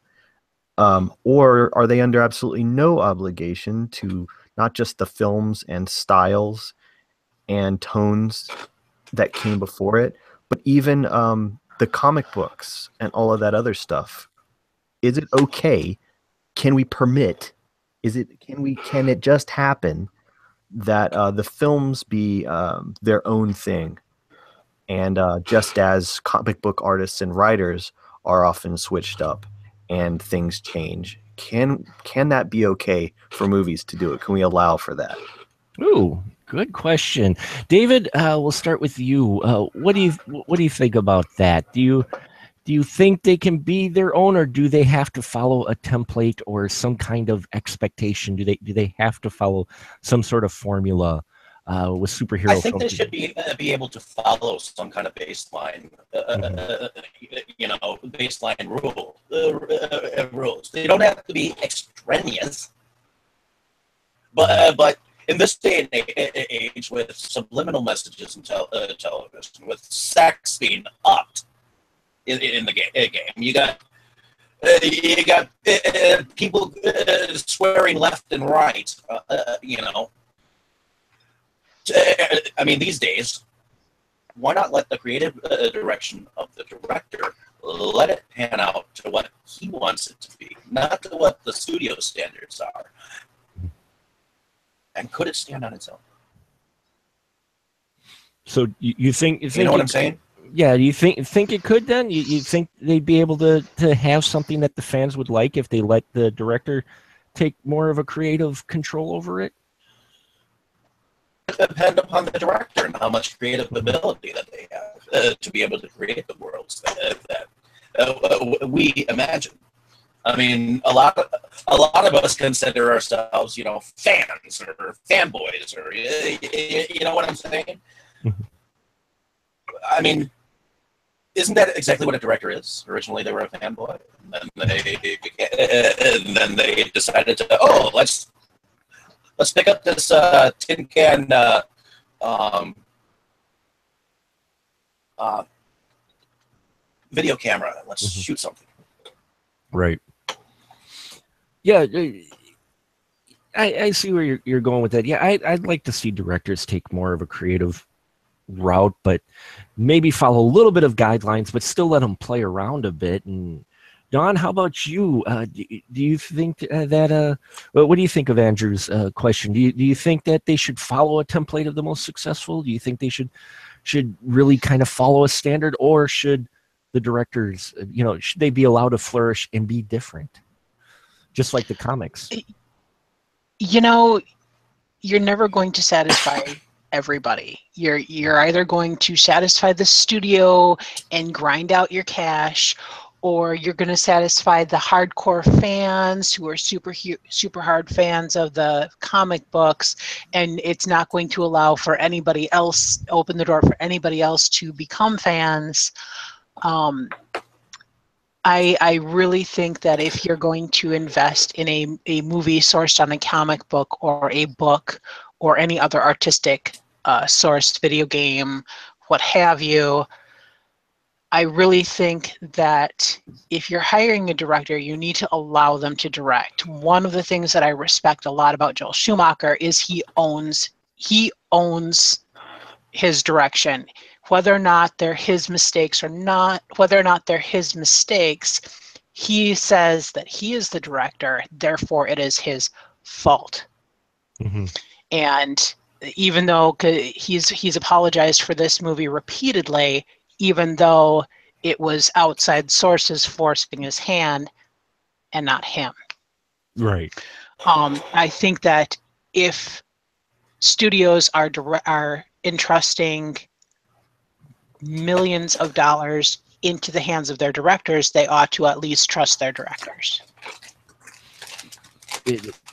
Or are they under absolutely no obligation to not just the films and styles and tones that came before it, but even the comic books and all of that other stuff? Is it okay? Can we permit? Can it just happen that the films be their own thing? And just as comic book artists and writers are often switched up and things change, can that be okay for movies to do it? Can we allow for that? Ooh, good question, David. We'll start with you. What do you think about that? Do you think they can be their own, or do they have to follow a template or some kind of expectation? Do they have to follow some sort of formula with superhero? I think they should be able to follow some kind of baseline, baseline rules. They don't have to be extraneous, but in this day and age, with subliminal messages in television, with sex being upped in the game, you got people swearing left and right. I mean, these days, why not let the creative direction of the director let it pan out to what he wants it to be, not to what the studio standards are? And could it stand on its own? So you think you know what I'm saying? Yeah, you think it could then? You think they'd be able to have something that the fans would like if they let the director take more of a creative control over it? depend upon the director and how much creative ability that they have to be able to create the worlds that we imagine. I mean, a lot of us consider ourselves, fans or fanboys, or you know what I'm saying. I mean, isn't that exactly what a director is? Originally, they were a fanboy, and then they decided to, let's pick up this tin can video camera. Let's shoot something. Right. Yeah, I see where you're going with that. Yeah, I'd like to see directors take more of a creative route, but maybe follow a little bit of guidelines, but still let them play around a bit. And Don, how about you? Do you think that? What do you think of Andrew's question? Do you think that they should follow a template of the most successful? Do you think they should really kind of follow a standard, or should the directors, should they be allowed to flourish and be different, just like the comics? You're never going to satisfy everybody. You're either going to satisfy the studio and grind out your cash, or you're going to satisfy the hardcore fans who are super hard fans of the comic books, and it's not going to allow for anybody else, open the door for anybody else to become fans. I really think that if you're going to invest in a movie sourced on a comic book or a book or any other artistic source, video game, what have you, I really think that if you're hiring a director, you need to allow them to direct. One of the things that I respect a lot about Joel Schumacher is he owns his direction. Whether or not they're his mistakes or not, whether or not they're his mistakes, he says that he is the director, therefore it is his fault. And even though he's apologized for this movie repeatedly, even though it was outside sources forcing his hand and not him. Right. I think that if studios are entrusting millions of dollars into the hands of their directors, they ought to at least trust their directors.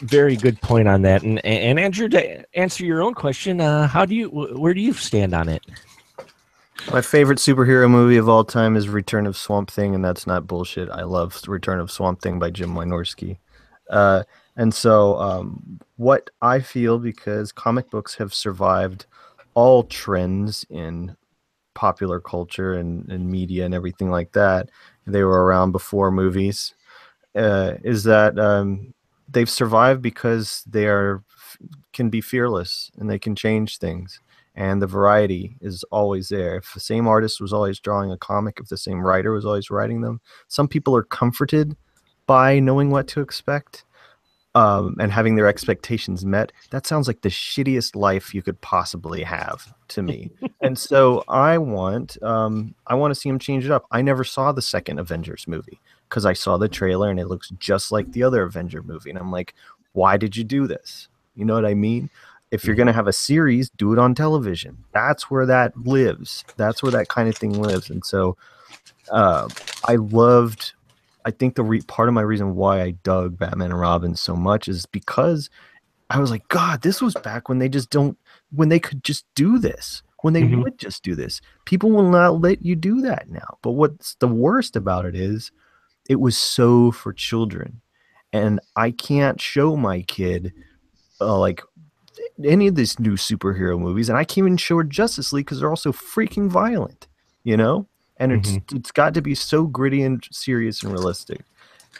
Very good point on that. And Andrew, to answer your own question, where do you stand on it? My favorite superhero movie of all time is Return of Swamp Thing, and that's not bullshit. I love Return of Swamp Thing by Jim Wynorski. And so what I feel, because comic books have survived all trends in popular culture and media and everything like that, they were around before movies, is that they've survived because they can be fearless and they can change things. And the variety is always there. If the same artist was always drawing a comic, if the same writer was always writing them, some people are comforted by knowing what to expect and having their expectations met. That sounds like the shittiest life you could possibly have to me. And so I want to see him change it up. I never saw the second Avengers movie because I saw the trailer and it looks just like the other Avenger movie. And I'm like, why did you do this? You know what I mean? If you're going to have a series, do it on television. That's where that lives. That's where that kind of thing lives. And so I think part of my reason why I dug Batman and Robin so much is because I was like, God, this was back when they could just do this, when they would just do this. People will not let you do that now. But what's the worst about it is it was so for children. And I can't show my kid like any of these new superhero movies, and I can't even show her Justice League because they're all so freaking violent, and it's got to be so gritty and serious and realistic.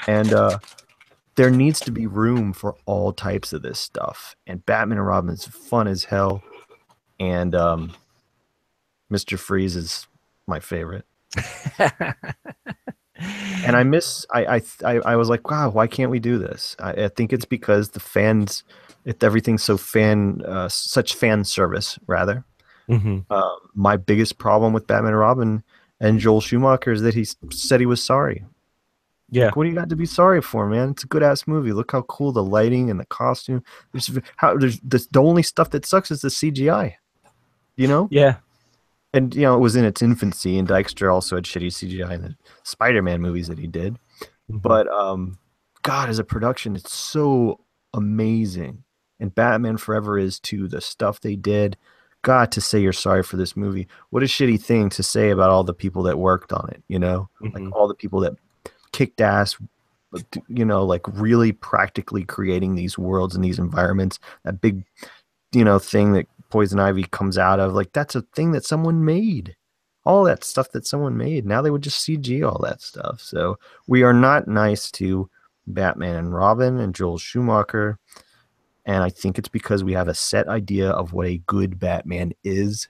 And there needs to be room for all types of this stuff. And Batman and Robin is fun as hell. And Mr. Freeze is my favorite. And I was like, wow, why can't we do this? I think it's because the fans, everything's so such fan service, rather. My biggest problem with Batman and Robin and Joel Schumacher is that he said he was sorry. Yeah. Like, what do you got to be sorry for, man? It's a good ass movie. Look how cool the lighting and the costume. There's the only stuff that sucks is the CGI. You know? Yeah. And it was in its infancy, and Dykstra also had shitty CGI in the Spider-Man movies that he did. But God, as a production, it's so amazing. And Batman Forever is too. The stuff they did. God, to say you're sorry for this movie. What a shitty thing to say about all the people that worked on it, Like all the people that kicked ass, like really practically creating these worlds and these environments. That big, thing that Poison Ivy comes out of, like, that's a thing that someone made. All that stuff that someone made. Now they would just CG all that stuff. So we are not nice to Batman and Robin and Joel Schumacher. And I think it's because we have a set idea of what a good Batman is,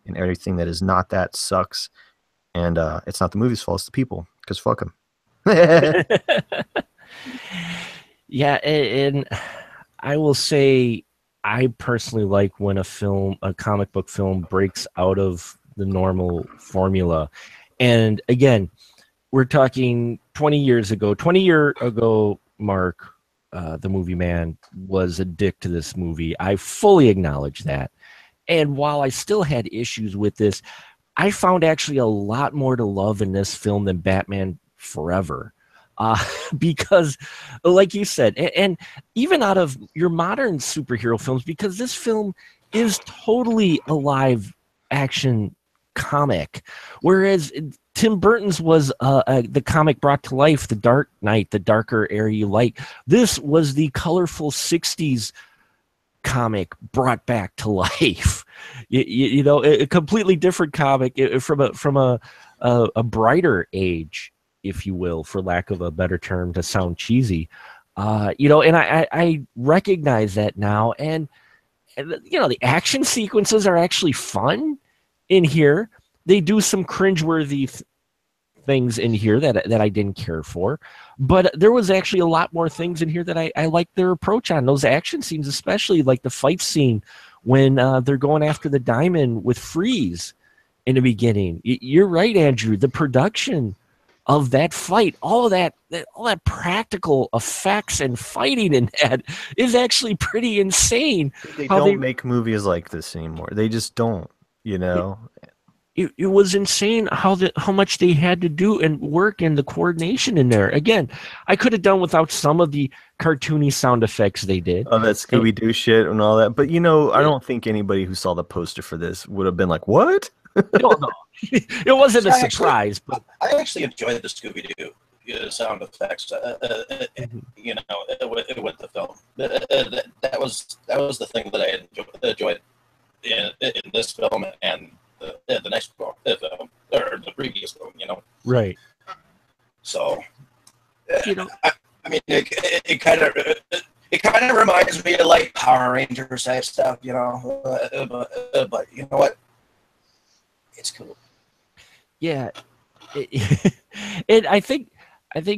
and everything that is not that sucks. And it's not the movie's fault, it's the people, because fuck them. Yeah, and I will say I personally like when a comic book film breaks out of the normal formula. And again, we're talking 20 years ago, Mark, the movie man, was a dick to this movie. I fully acknowledge that. And while I still had issues with this, I found actually a lot more to love in this film than Batman Forever. Because, like you said, and even out of your modern superhero films, because this film is totally a live action comic, whereas Tim Burton's was the comic brought to life, The Dark Knight, the darker area you like. This was the colorful 60s comic brought back to life. A completely different comic from a brighter age, if you will, for lack of a better term to sound cheesy. And I recognize that now. And the action sequences are actually fun in here. They do some cringeworthy things in here that I didn't care for, but there was actually a lot more things in here that I liked their approach on. Those action scenes, especially like the fight scene when they're going after the diamond with Freeze in the beginning. You're right, Andrew. The production of that fight, all that practical effects and fighting in that is actually pretty insane. They don't make movies like this anymore. They just don't, It was insane how much they had to do and work and the coordination in there. Again, I could have done without some of the cartoony sound effects they did. Oh, that Scooby-Doo shit and all that. But, I don't think anybody who saw the poster for this would have been like, what? No. It wasn't a surprise. But I actually enjoyed the Scooby-Doo sound effects, with the film. That was the thing that I enjoyed in this film and the next film, or the previous film, Right. So, I mean, it kind of reminds me of like Power Rangers type stuff, but you know what? It's cool. Yeah, and I think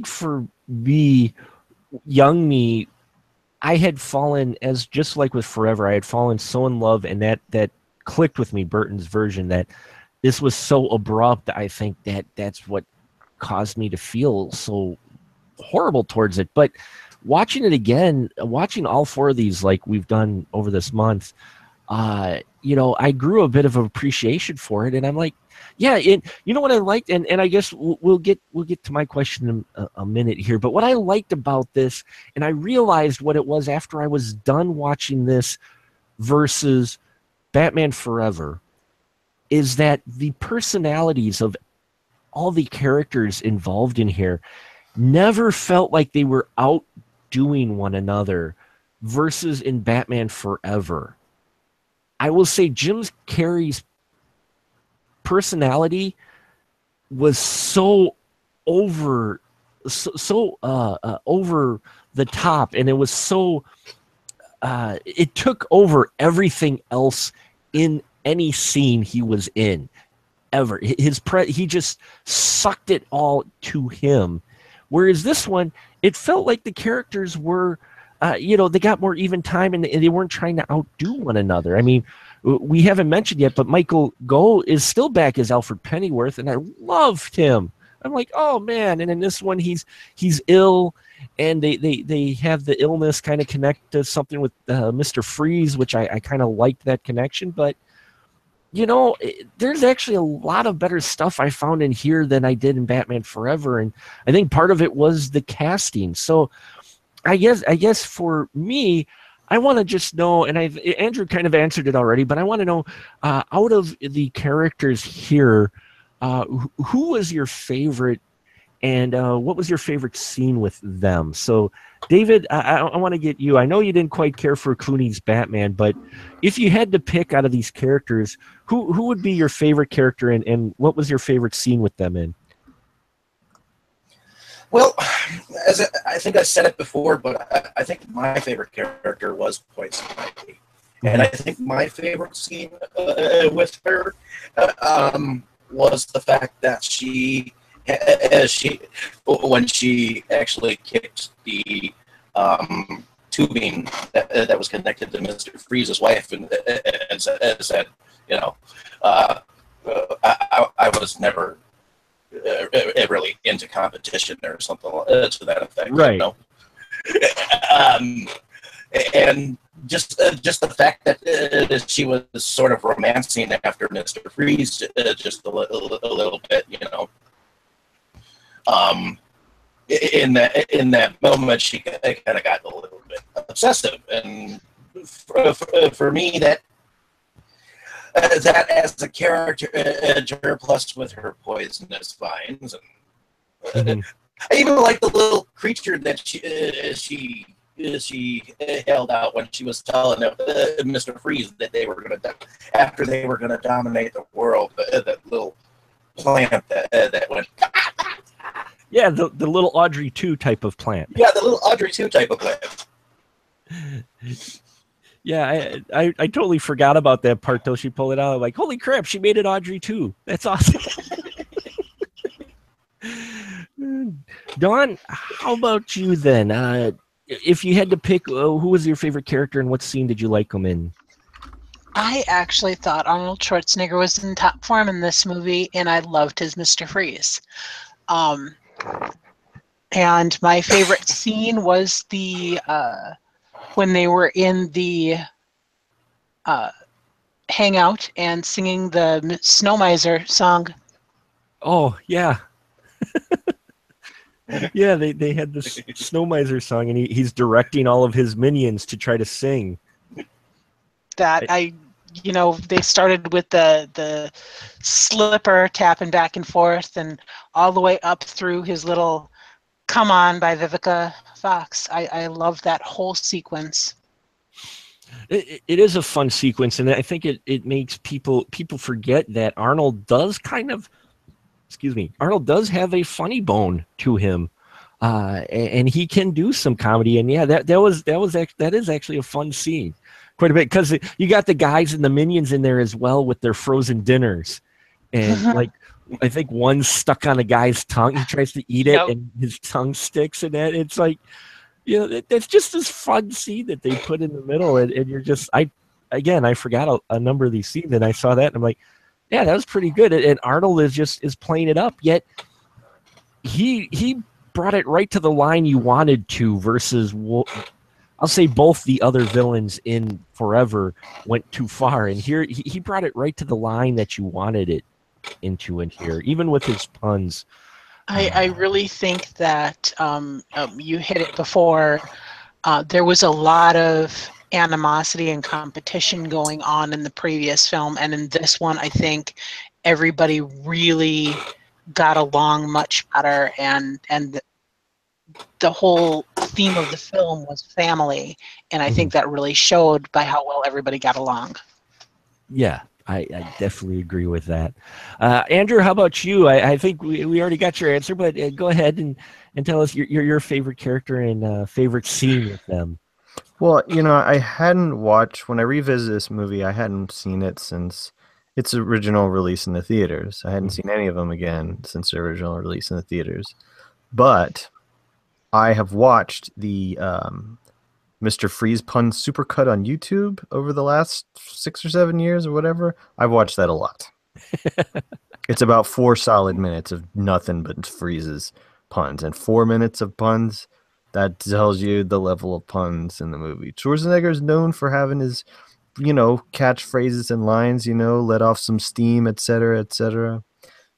for me, young me, I had fallen, as just like with Forever, I had fallen so in love, and that clicked with me, Burton's version, that this was so abrupt. I think that's what caused me to feel so horrible towards it. But watching it again, watching all four of these like we've done over this month, I grew a bit of appreciation for it, and I'm like, yeah, what I liked, and I guess we'll get to my question in a minute here, but what I liked about this, and I realized what it was after I was done watching this versus Batman Forever, is that the personalities of all the characters involved in here never felt like they were outdoing one another versus in Batman Forever. I will say Jim Carrey's personality was so over the top, and it was so it took over everything else in any scene he was in ever. He just sucked it all to him. Whereas this one, it felt like the characters were, they got more even time, and they weren't trying to outdo one another. I mean, we haven't mentioned yet, but Michael Gough is still back as Alfred Pennyworth, and I loved him. I'm like, oh man. And in this one, he's ill, and they have the illness kind of connect to something with Mr. Freeze, which I kind of liked that connection. But there's actually a lot of better stuff I found in here than I did in Batman Forever, and I think part of it was the casting. So I guess for me, I want to just know, and Andrew kind of answered it already, but I want to know, out of the characters here, who was your favorite, and what was your favorite scene with them? So, David, I want to get you. I know you didn't quite care for Clooney's Batman, but if you had to pick out of these characters, who would be your favorite character, and what was your favorite scene with them in? Well, I think I said it before, but I think my favorite character was Poison Ivy. And I think my favorite scene with her was the fact that when she actually kicked the tubing that was connected to Mr. Freeze's wife and said, I was never really into competition or something to that effect, right? And just the fact that she was sort of romancing after Mr. Freeze just a little bit, in that moment, she kind of got a little bit obsessive, and for me, that as a character, plus with her poisonous vines, and I even like the little creature that she held out when she was telling Mr. Freeze that they were going to after they were going to dominate the world. That little plant that went. Yeah, the little Audrey 2 type of plant. Yeah, the little Audrey 2 type of plant. Yeah, I totally forgot about that part till she pulled it out. I'm like, holy crap, she made it Audrey 2. That's awesome. Dawn, how about you then? If you had to pick, who was your favorite character and what scene did you like him in? I actually thought Arnold Schwarzenegger was in top form in this movie, and I loved his Mr. Freeze. And my favorite scene was the when they were in the hangout and singing the Snow Miser song. Oh, yeah. Yeah, they had this Snow Miser song, and he's directing all of his minions to try to sing. They started with the slipper tapping back and forth, and all the way up through his little "Come On" by Vivica Fox. I love that whole sequence. It is a fun sequence, and I think it makes people forget that Arnold does Arnold does have a funny bone to him, and he can do some comedy. And yeah, that is actually a fun scene, quite a bit, because you got the guys and the minions in there as well with their frozen dinners, and like I think one's stuck on a guy's tongue. He tries to eat it, and his tongue sticks, and it's like, that's just this fun scene that they put in the middle, and you're just I forgot a number of these scenes, and I saw that, and I'm like, yeah, that was pretty good. And Arnold is playing it up, yet he brought it right to the line you wanted to, versus I'll say both the other villains in Forever went too far, and here he brought it right to the line that you wanted it into in here, even with his puns. I really think that you hit it before. There was a lot of animosity and competition going on in the previous film, and in this one I think everybody really got along much better, and the whole theme of the film was family, and I think that really showed by how well everybody got along. Yeah, I definitely agree with that. Andrew, how about you? I think we already got your answer, but go ahead and tell us your favorite character and favorite scene with them. Well, I hadn't watched, when I revisited this movie, I hadn't seen it since its original release in the theaters. I hadn't seen any of them again since the original release in the theaters. But I have watched the Mr. Freeze pun supercut on YouTube over the last 6 or 7 years or whatever. I've watched that a lot. It's about 4 solid minutes of nothing but Freeze's puns, and 4 minutes of puns. That tells you the level of puns in the movie. Schwarzenegger is known for having his, catchphrases and lines, let off some steam, etc., etc.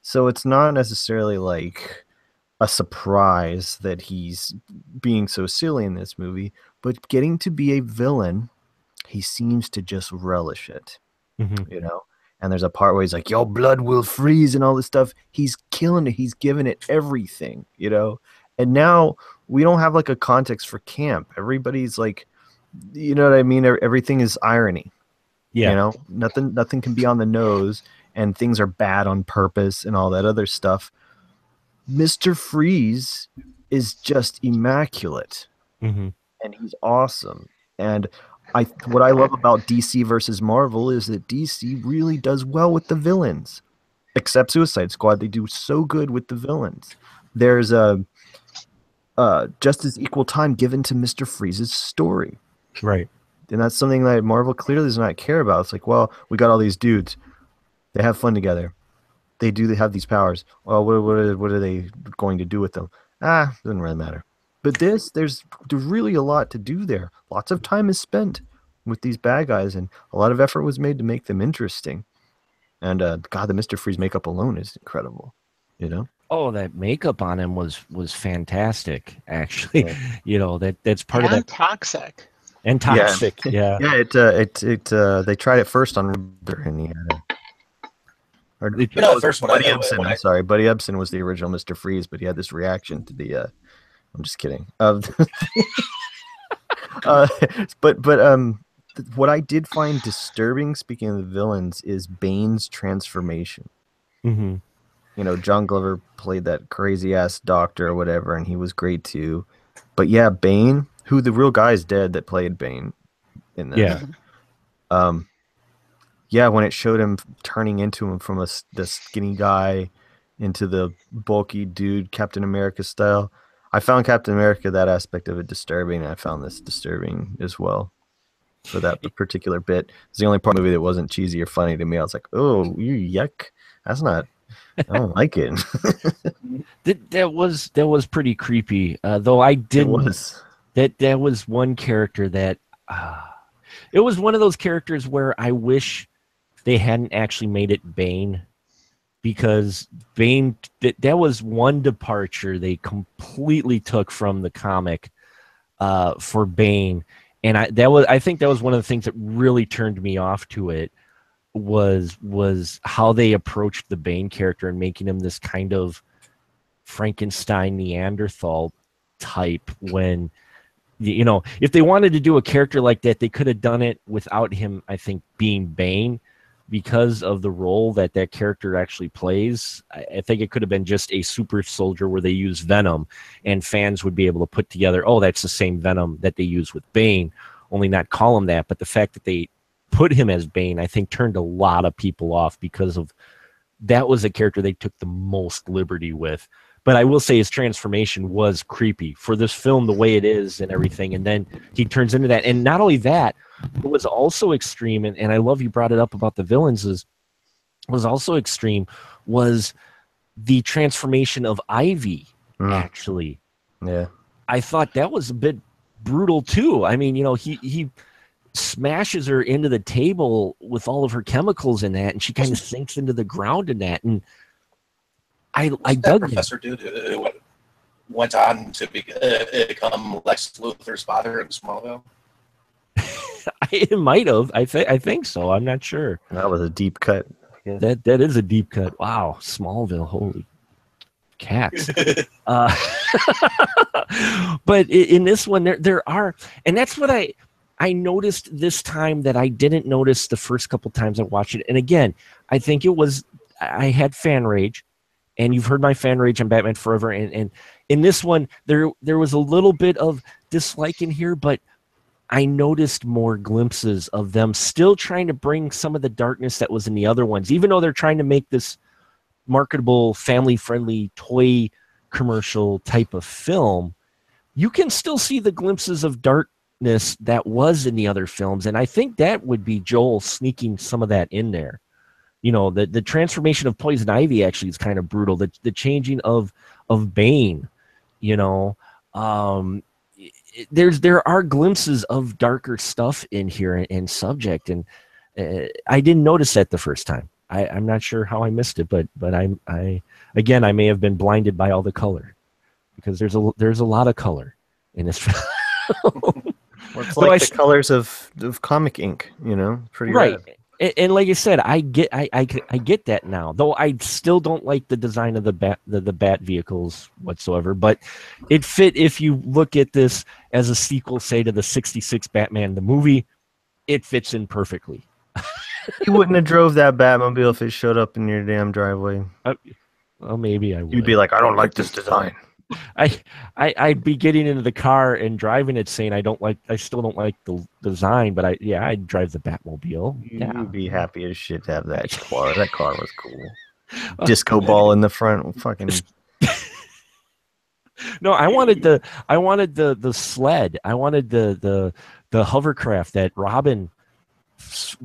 So it's not necessarily like a surprise that he's being so silly in this movie, but getting to be a villain, he seems to just relish it, And there's a part where he's like, "Your blood will freeze" and all this stuff. He's killing it. He's giving it everything, And now we don't have like a context for camp. Everybody's like, you know what I mean? Everything is irony. Yeah. Nothing can be on the nose, and things are bad on purpose and all that other stuff. Mr. Freeze is just immaculate, and he's awesome. And what I love about DC versus Marvel is that DC really does well with the villains, except Suicide Squad. They do so good with the villains. There's a just as equal time given to Mr. Freeze's story, right? And that's something that Marvel clearly does not care about. It's like, well, we got all these dudes, they have fun together, they have these powers. Well, what are they going to do with them? Doesn't really matter. But there's really a lot to do there. Lots of time is spent with these bad guys, and a lot of effort was made to make them interesting. And God, the Mr. Freeze makeup alone is incredible. Oh, that makeup on him was fantastic. Actually, that's part of that. Toxic. And toxic. Yeah. Yeah. They tried it first on Riddler, and he had first one. Buddy Ebsen. Sorry, Buddy Ebsen was the original Mr. Freeze, but he had this reaction to the. I'm just kidding. But what I did find disturbing, speaking of the villains, is Bane's transformation. John Glover played that crazy ass doctor or whatever, and he was great too. But yeah, Bane, who the real guy is dead that played Bane in this. Yeah. When it showed him turning into him from the skinny guy into the bulky dude, Captain America style, I found Captain America, that aspect of it, disturbing. And I found this disturbing as well for that particular bit. It's the only part of the movie that wasn't cheesy or funny to me. I was like, oh, yuck. That's not, I don't like it. That was pretty creepy. Though I didn't. It was. That was one character that, it was one of those characters where I wish they hadn't actually made it Bane. Because Bane, that was one departure they completely took from the comic for Bane, and I think that was one of the things that really turned me off to it was how they approached the Bane character and making him this kind of Frankenstein Neanderthal type. When if they wanted to do a character like that, they could have done it without him. I think being Bane. Because of the role that character actually plays, I think it could have been just a super soldier where they use Venom, and fans would be able to put together, oh, that's the same Venom that they use with Bane, only not call him that. But the fact that they put him as Bane, I think, turned a lot of people off because of that was a character they took the most liberty with. But I will say his transformation was creepy for this film, the way it is and everything. And then he turns into that. And not only that, what was also extreme, and I love you brought it up about the villains, was also extreme, was the transformation of Ivy, actually. Yeah. I thought that was a bit brutal, too. I mean, he smashes her into the table with all of her chemicals in that, and she kind of sinks into the ground in that. And I dug Professor Dude went on to become Lex Luthor's father in Smallville. It might have. I think so. I'm not sure. That was a deep cut. Yeah. That is a deep cut. Wow, Smallville. Holy cats. But in this one, there are, and that's what I noticed this time that I didn't notice the first couple times I watched it. And again, I think I had fan rage. And you've heard my fan rage on Batman Forever. And in this one, there was a little bit of dislike in here, but I noticed more glimpses of them still trying to bring some of the darkness that was in the other ones. Even though they're trying to make this marketable, family-friendly toy commercial type of film, you can still see the glimpses of darkness that was in the other films. And I think that would be Joel sneaking some of that in there. You know, the transformation of Poison Ivy actually is kind of brutal. The changing of Bane, you know, there are glimpses of darker stuff in here and subject, and I didn't notice that the first time. I'm not sure how I missed it, but I again, I may have been blinded by all the color, because there's a lot of color in this film. Well, it's like the colors of comic ink, you know, pretty right. rad. And like I said, I get that now, though I still don't like the design of the bat vehicles whatsoever. But it fit if you look at this as a sequel, say, to the '66 Batman the movie. It fits in perfectly. You wouldn't have drove that Batmobile if it showed up in your damn driveway. Well, maybe I would. You'd be like, I don't like this design. I'd be getting into the car and driving it, saying I still don't like the design, but I'd drive the Batmobile. You'd be happy as shit to have that car. That car was cool. Disco ball in the front, fucking. No, I wanted the sled. I wanted the hovercraft that Robin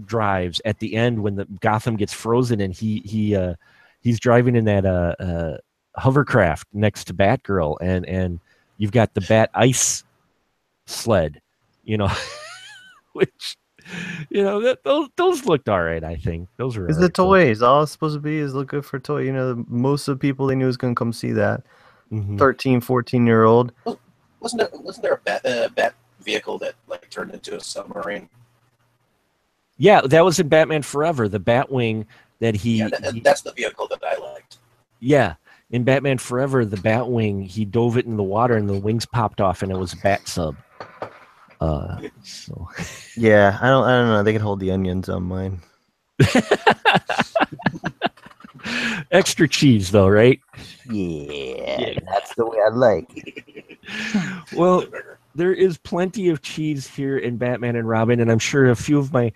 drives at the end when the Gotham gets frozen, and he's driving in that hovercraft next to Batgirl, and you've got the Bat Ice sled, you know, which, you know, those looked all right. I think those were. It's the toys. All it's supposed to be is look good for toy. You know, most of the people they knew was going to come see that. 13, 14-year-old. Wasn't there a bat vehicle that like turned into a submarine? Yeah, that was in Batman Forever. The Batwing that that's the vehicle that I liked. Yeah. In Batman Forever, the Batwing, he dove it in the water and the wings popped off, and it was a bat sub. So. Yeah, I don't know. They can hold the onions on mine. Extra cheese, though, right? Yeah, that's the way I like it. Well, there is plenty of cheese here in Batman and Robin, and I'm sure a few of my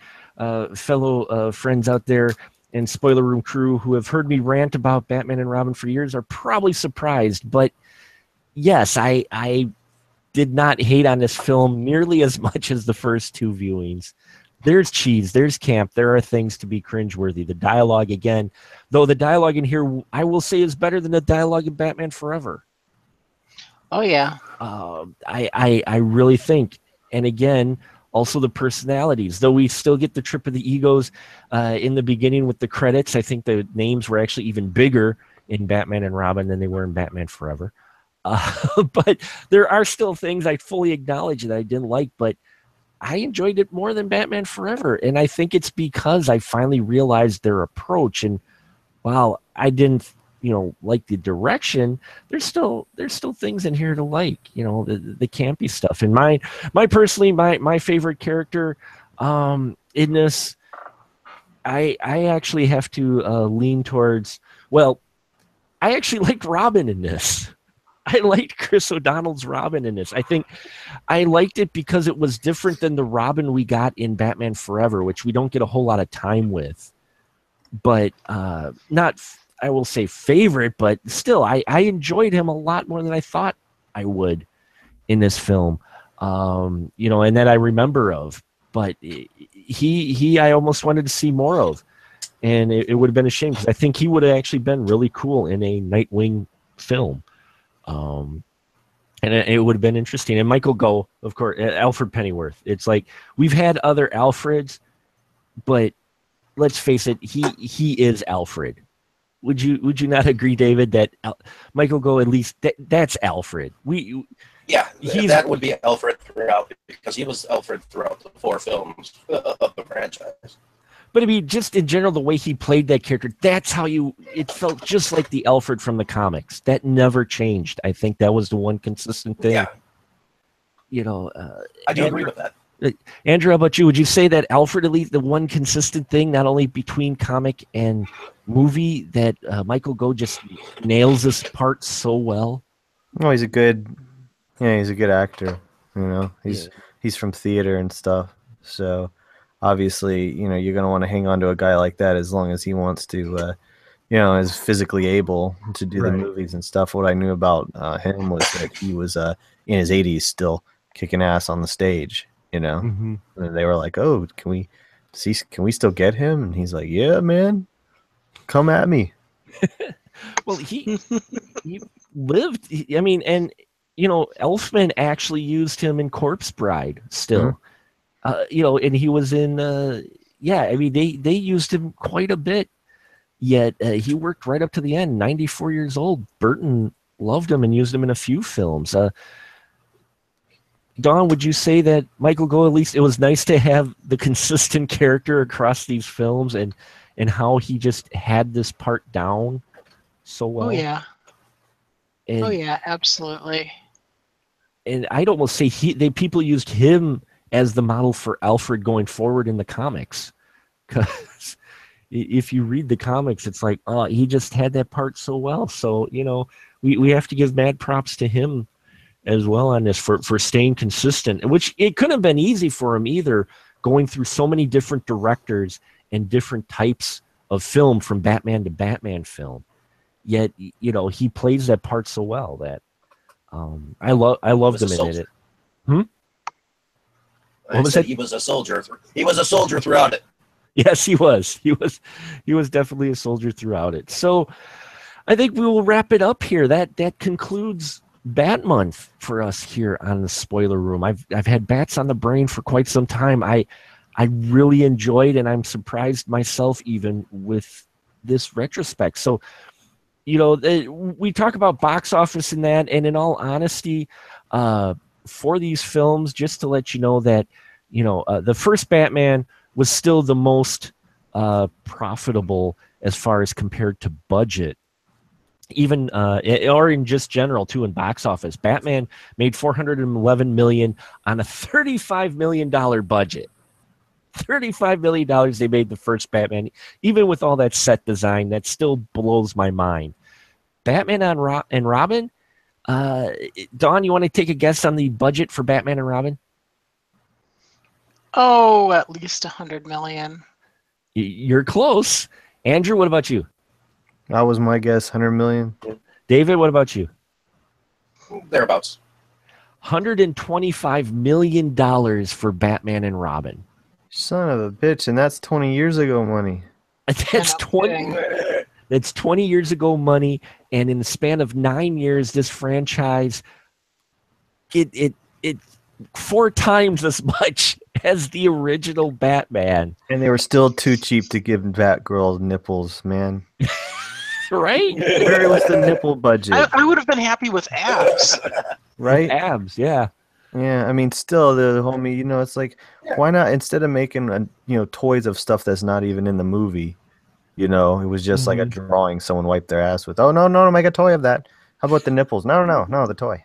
fellow friends out there and Spoiler Room crew who have heard me rant about Batman and Robin for years are probably surprised. But yes, I did not hate on this film nearly as much as the first two viewings. There's cheese, there's camp, there are things to be cringeworthy. The dialogue, again, though the dialogue in here, I will say, is better than the dialogue in Batman Forever. Oh, yeah. I really think. And again, also the personalities, though we still get the trip of the egos in the beginning with the credits. I think the names were actually even bigger in Batman and Robin than they were in Batman Forever. But there are still things I fully acknowledge that I didn't like, but I enjoyed it more than Batman Forever. And I think it's because I finally realized their approach. And while I didn't, like the direction, there's still things in here to like, the campy stuff. And my favorite character in this, I actually have to lean towards, I actually liked Robin in this. I liked Chris O'Donnell's Robin in this. I think I liked it because it was different than the Robin we got in Batman Forever, which we don't get a whole lot of time with. But not, I will say, favorite, but still, I enjoyed him a lot more than I thought I would in this film. And that I remember of. But he I almost wanted to see more of. And it would have been a shame, because I think he would have actually been really cool in a Nightwing film. And it would have been interesting. And Michael Gough, of course, Alfred Pennyworth. It's like, we've had other Alfreds, but let's face it, he is Alfred. Would you not agree, David, that Michael Gough, at least that's Alfred? That would be Alfred throughout, because he was Alfred throughout the 4 films of the franchise. But I mean, just in general, the way he played that character, that's how it felt just like the Alfred from the comics. That never changed. I think that was the one consistent thing. Yeah. I do agree with that. Andrew, how about you? Would you say that Alfred, at least the one consistent thing, not only between comic and movie, that Michael Gough just nails this part so well? Oh, he's a good actor. He's from theater and stuff. So obviously, you're going to want to hang on to a guy like that as long as he wants to, is physically able to do the movies and stuff. What I knew about him was that he was in his 80s still kicking ass on the stage, And they were like, "Oh, can we still get him?" And he's like, "Yeah, man, Come at me. Well, he lived. I mean, and Elfman actually used him in Corpse Bride. Still, and he was in. Yeah, I mean, they used him quite a bit. Yet he worked right up to the end. 94 years old. Burton loved him and used him in a few films. Dawn, would you say that Michael Gough, at least it was nice to have the consistent character across these films and how he just had this part down so well? Oh, yeah. And, oh, yeah, absolutely. And I'd almost say people used him as the model for Alfred going forward in the comics. Because if you read the comics, it's like, oh, he just had that part so well. So, we have to give mad props to him as well on this for staying consistent, which it couldn't have been easy for him either, going through so many different directors and different types of film from Batman to Batman film. Yet, he plays that part so well that I loved him in it. What was that? He was a soldier. He was a soldier throughout it. Yes, he was. He was definitely a soldier throughout it. So I think we will wrap it up here. That concludes Bat Month for us here on the Spoiler Room. I've had bats on the brain for quite some time. I really enjoyed, and I'm surprised myself even with this retrospect. So, we talk about box office and that, and in all honesty, for these films, just to let you know that, the first Batman was still the most profitable as far as compared to budget. Even or in just general too, in box office, Batman made $411 million on a $35 million budget. $35 million they made the first Batman, even with all that set design. That still blows my mind. Batman and Robin. Dawn, you want to take a guess on the budget for Batman and Robin? Oh, at least $100 million. You're close. Andrew, what about you? That was my guess, 100 million. David, what about you? Thereabouts. $125 million for Batman and Robin. Son of a bitch, and that's 20 years ago money. That's 20. That's 20 years ago money, and in the span of 9 years, this franchise it 4 times as much as the original Batman. And they were still too cheap to give Batgirl nipples, man. Right? Where was the nipple budget? I would have been happy with abs. Right? Abs, yeah. Yeah, I mean, still, the homie, it's like, why not, instead of making, toys of stuff that's not even in the movie, it was just like a drawing someone wiped their ass with. Oh, no, make a toy of that. How about the nipples? No, the toy.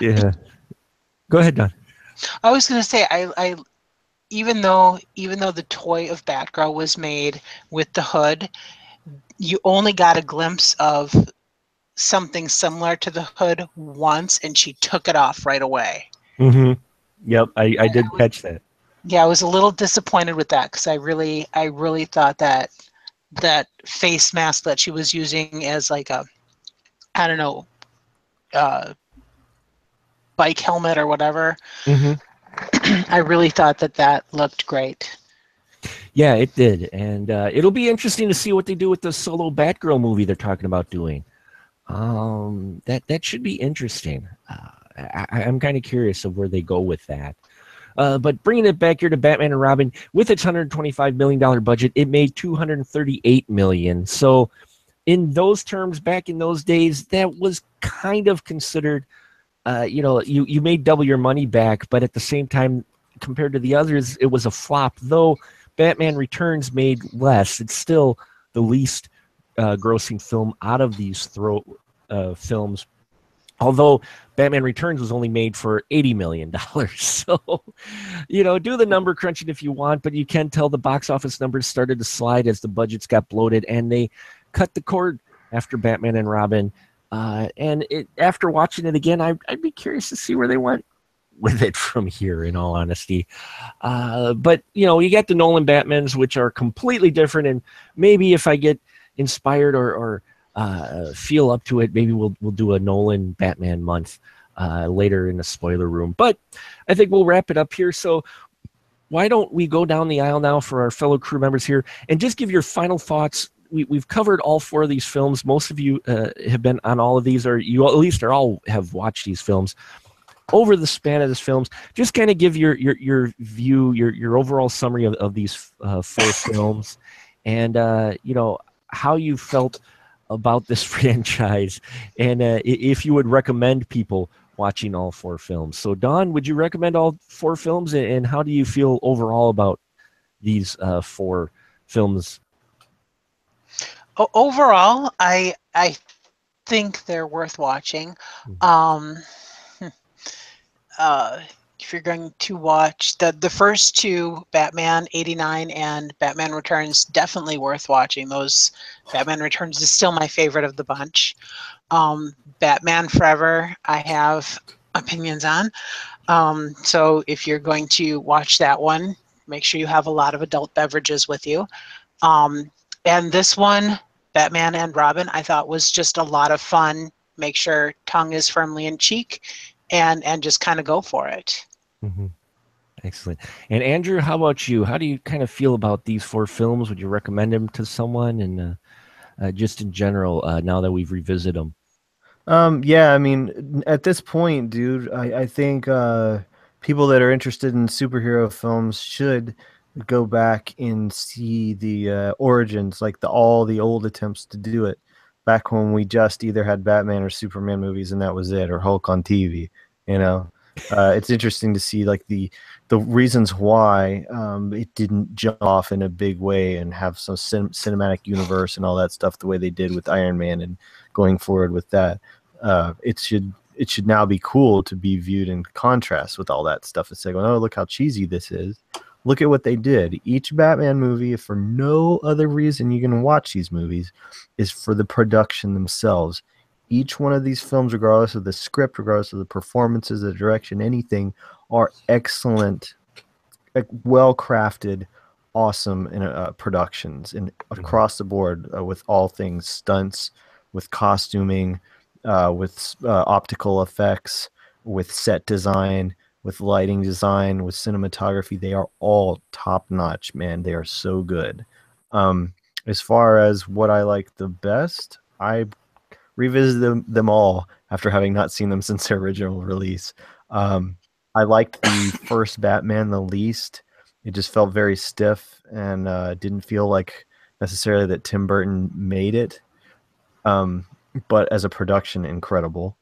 Yeah. Go ahead, Don. I was going to say, I even though the toy of Batgirl was made with the hood, you only got a glimpse of something similar to the hood once, and she took it off right away. Mm-hmm. Yep, I did catch that. Yeah, I was a little disappointed with that because I really thought that face mask that she was using as like a, I don't know, bike helmet or whatever. Mm-hmm. I really thought that looked great. Yeah, it did, and it'll be interesting to see what they do with the solo Batgirl movie they're talking about doing. That should be interesting. I'm kind of curious of where they go with that. But bringing it back here to Batman and Robin, with its $125 million budget, it made $238 million. So in those terms, back in those days, that was kind of considered, you made double your money back, but at the same time, compared to the others, it was a flop. Though Batman Returns made less, it's still the least grossing film out of these films. Although Batman Returns was only made for $80 million. So, do the number crunching if you want, but you can tell the box office numbers started to slide as the budgets got bloated, and they cut the cord after Batman and Robin. And after watching it again, I'd be curious to see where they went with it from here, in all honesty. But, you get the Nolan Batmans, which are completely different, and maybe if I get inspired or feel up to it, maybe we'll do a Nolan Batman month later in the Spoiler Room. But I think we'll wrap it up here. So why don't we go down the aisle now for our fellow crew members here and just give your final thoughts. We've covered all 4 of these films. Most of you have been on all of these, or you at least are all have watched these films. Over the span of these films, just kind of give your view, your overall summary of these 4 films, and how you felt about this franchise, and if you would recommend people watching all 4 films. So, Dawn, would you recommend all 4 films, and how do you feel overall about these 4 films? Overall, I think they're worth watching. If you're going to watch the first 2, Batman '89 and Batman Returns, definitely worth watching. Those Batman Returns is still my favorite of the bunch. Batman Forever, I have opinions on. So if you're going to watch that one, make sure you have a lot of adult beverages with you. And this one, Batman and Robin, I thought was just a lot of fun. Make sure tongue is firmly in cheek, and just kind of go for it. Mm-hmm. Excellent. And Andrew, how about you? How do you kind of feel about these 4 films? Would you recommend them to someone? And just in general, now that we've revisited them. Yeah, I mean, at this point, dude, I think people that are interested in superhero films should go back and see the origins, like all the old attempts to do it back when we just either had Batman or Superman movies and that was it, or Hulk on TV. It's interesting to see like the reasons why it didn't jump off in a big way and have some cinematic universe and all that stuff the way they did with Iron Man, and going forward with that. It should now be cool to be viewed in contrast with all that stuff and say, oh, look how cheesy this is. Look at what they did. Each Batman movie, if for no other reason you can watch these movies, is for the production themselves. Each one of these films, regardless of the script, regardless of the performances, the direction, anything, are excellent, well-crafted, awesome productions, and across the board with all things stunts, with costuming, with optical effects, with set design, with lighting design, with cinematography. They are all top-notch, man. They are so good. As far as what I like the best, I revisited them all after having not seen them since their original release. I liked the first Batman the least. It just felt very stiff and didn't feel like necessarily that Tim Burton made it. But as a production, incredible.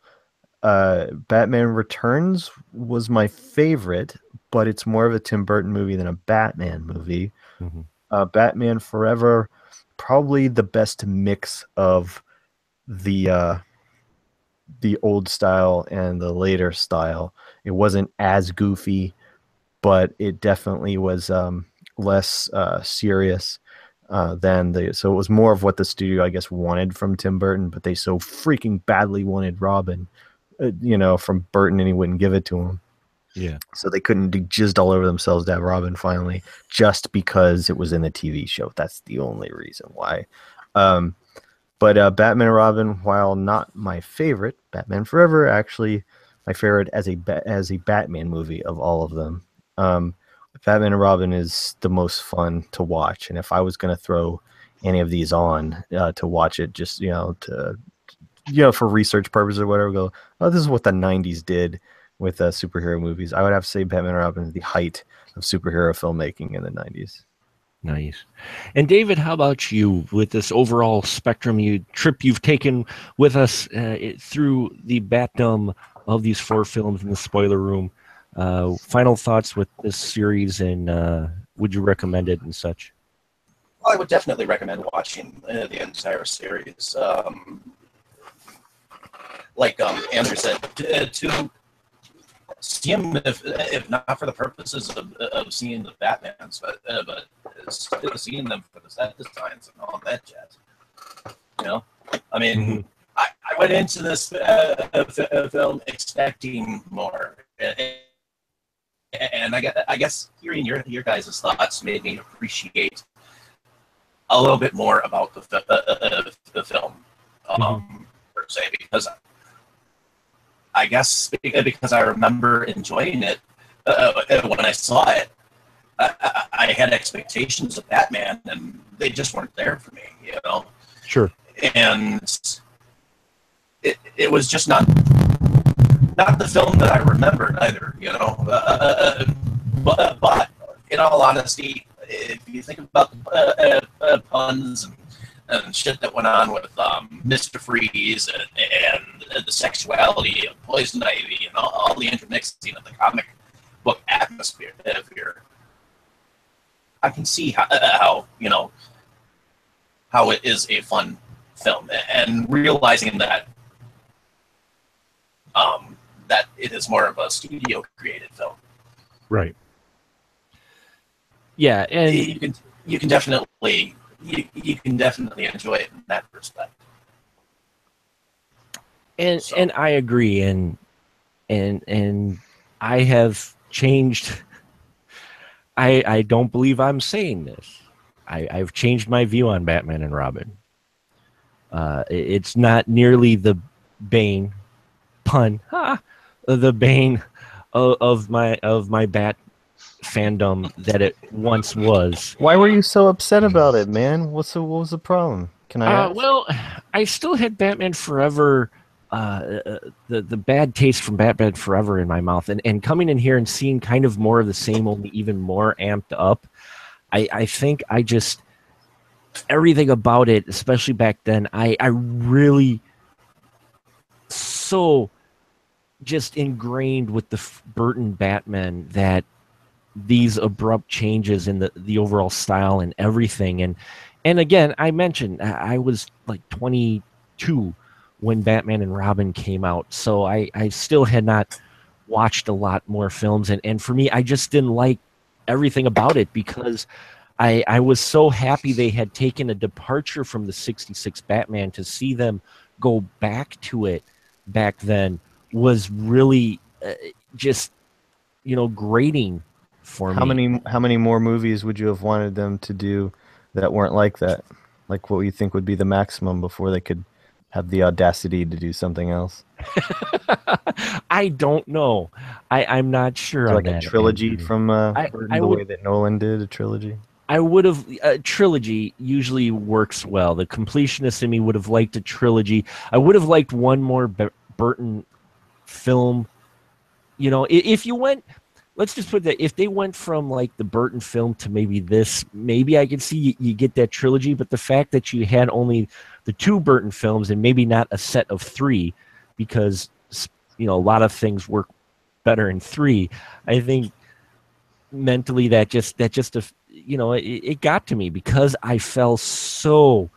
Batman Returns was my favorite, but it's more of a Tim Burton movie than a Batman movie. Mm-hmm. Batman Forever, probably the best mix of the old style and the later style. It wasn't as goofy, but it definitely was less serious than so it was more of what the studio, I guess, wanted from Tim Burton, but they so freaking badly wanted Robin, from Burton, and he wouldn't give it to him. Yeah. So they couldn't do jizzed all over themselves to have Robin finally, just because it was in the TV show. That's the only reason why. But Batman and Robin, while not my favorite, Batman Forever actually my favorite as a Batman movie of all of them. Batman and Robin is the most fun to watch, and if I was going to throw any of these on to watch it, just for research purposes or whatever, go, oh, this is what the '90s did with superhero movies. I would have to say Batman and Robin is the height of superhero filmmaking in the '90s. Nice. And David, how about you with this overall spectrum trip you've taken with us through the Batdom of these 4 films in the spoiler room? Final thoughts with this series, and would you recommend it and such? Well, I would definitely recommend watching the entire series. Like Andrew said, to see him, if not for the purposes of seeing the Batmans, but seeing them for the set designs and all that jazz. I mean, mm-hmm. I went into this film expecting more, and I guess hearing your guys' thoughts made me appreciate a little bit more about the film, per se, because I guess because I remember enjoying it when I saw it. I had expectations of Batman, and they just weren't there for me, you know. Sure. And it was just not the film that I remembered either, you know. But in all honesty, if you think about puns and shit that went on with Mr. Freeze and the sexuality of Poison Ivy and all the intermixing of the comic book atmosphere, I can see how you know how it is a fun film, and realizing that that it is more of a studio created film. Right. Yeah, and you can definitely enjoy it in that respect. And I agree, and I have changed. I don't believe I'm saying this. I've changed my view on Batman and Robin. It's not nearly the Bane pun, the Bane of my Bat fandom that it once was. Why were you so upset about it, man? What was the problem? Can I ask? Well, I still had Batman Forever, the bad taste from Batman Forever in my mouth, and coming in here and seeing kind of more of the same, only even more amped up. I think I just, everything about it, especially back then, I really so just ingrained with the Burton Batman that these abrupt changes in the overall style and everything. And again, I mentioned I was like 22 when Batman and Robin came out, so I still had not watched a lot more films, and for me, I just didn't like everything about it because I was so happy they had taken a departure from the 66 Batman. To see them go back to it back then was really just, you know, grating for me. How many more movies would you have wanted them to do that weren't like that? Like what you think would be the maximum before they could have the audacity to do something else? I don't know. I'm not sure on Like that. a trilogy Andrew. from Burton, the way that Nolan did a trilogy? I would have a trilogy usually works well. The completionist in me would have liked a trilogy. I would have liked one more Burton film. You know, if you went, let's just put that, if they went from like the Burton film to maybe this, maybe I could see you get that trilogy. But the fact that you had only the 2 Burton films and maybe not a set of 3, because, you know, a lot of things work better in 3. I think mentally that just you know, it got to me because I fell so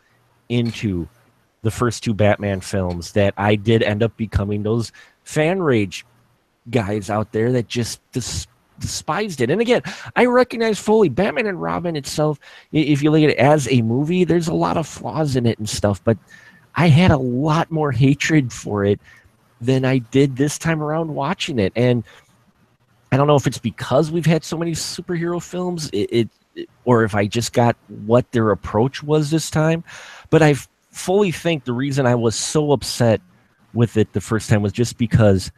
into the first 2 Batman films that I did end up becoming those fan rage guys out there that just despised it. And again, I recognize fully Batman and Robin itself, if you look at it as a movie, there's a lot of flaws in it and stuff, but I had a lot more hatred for it than I did this time around watching it. And I don't know if it's because we've had so many superhero films, or if I just got what their approach was this time. But I fully think the reason I was so upset with it the first time was just because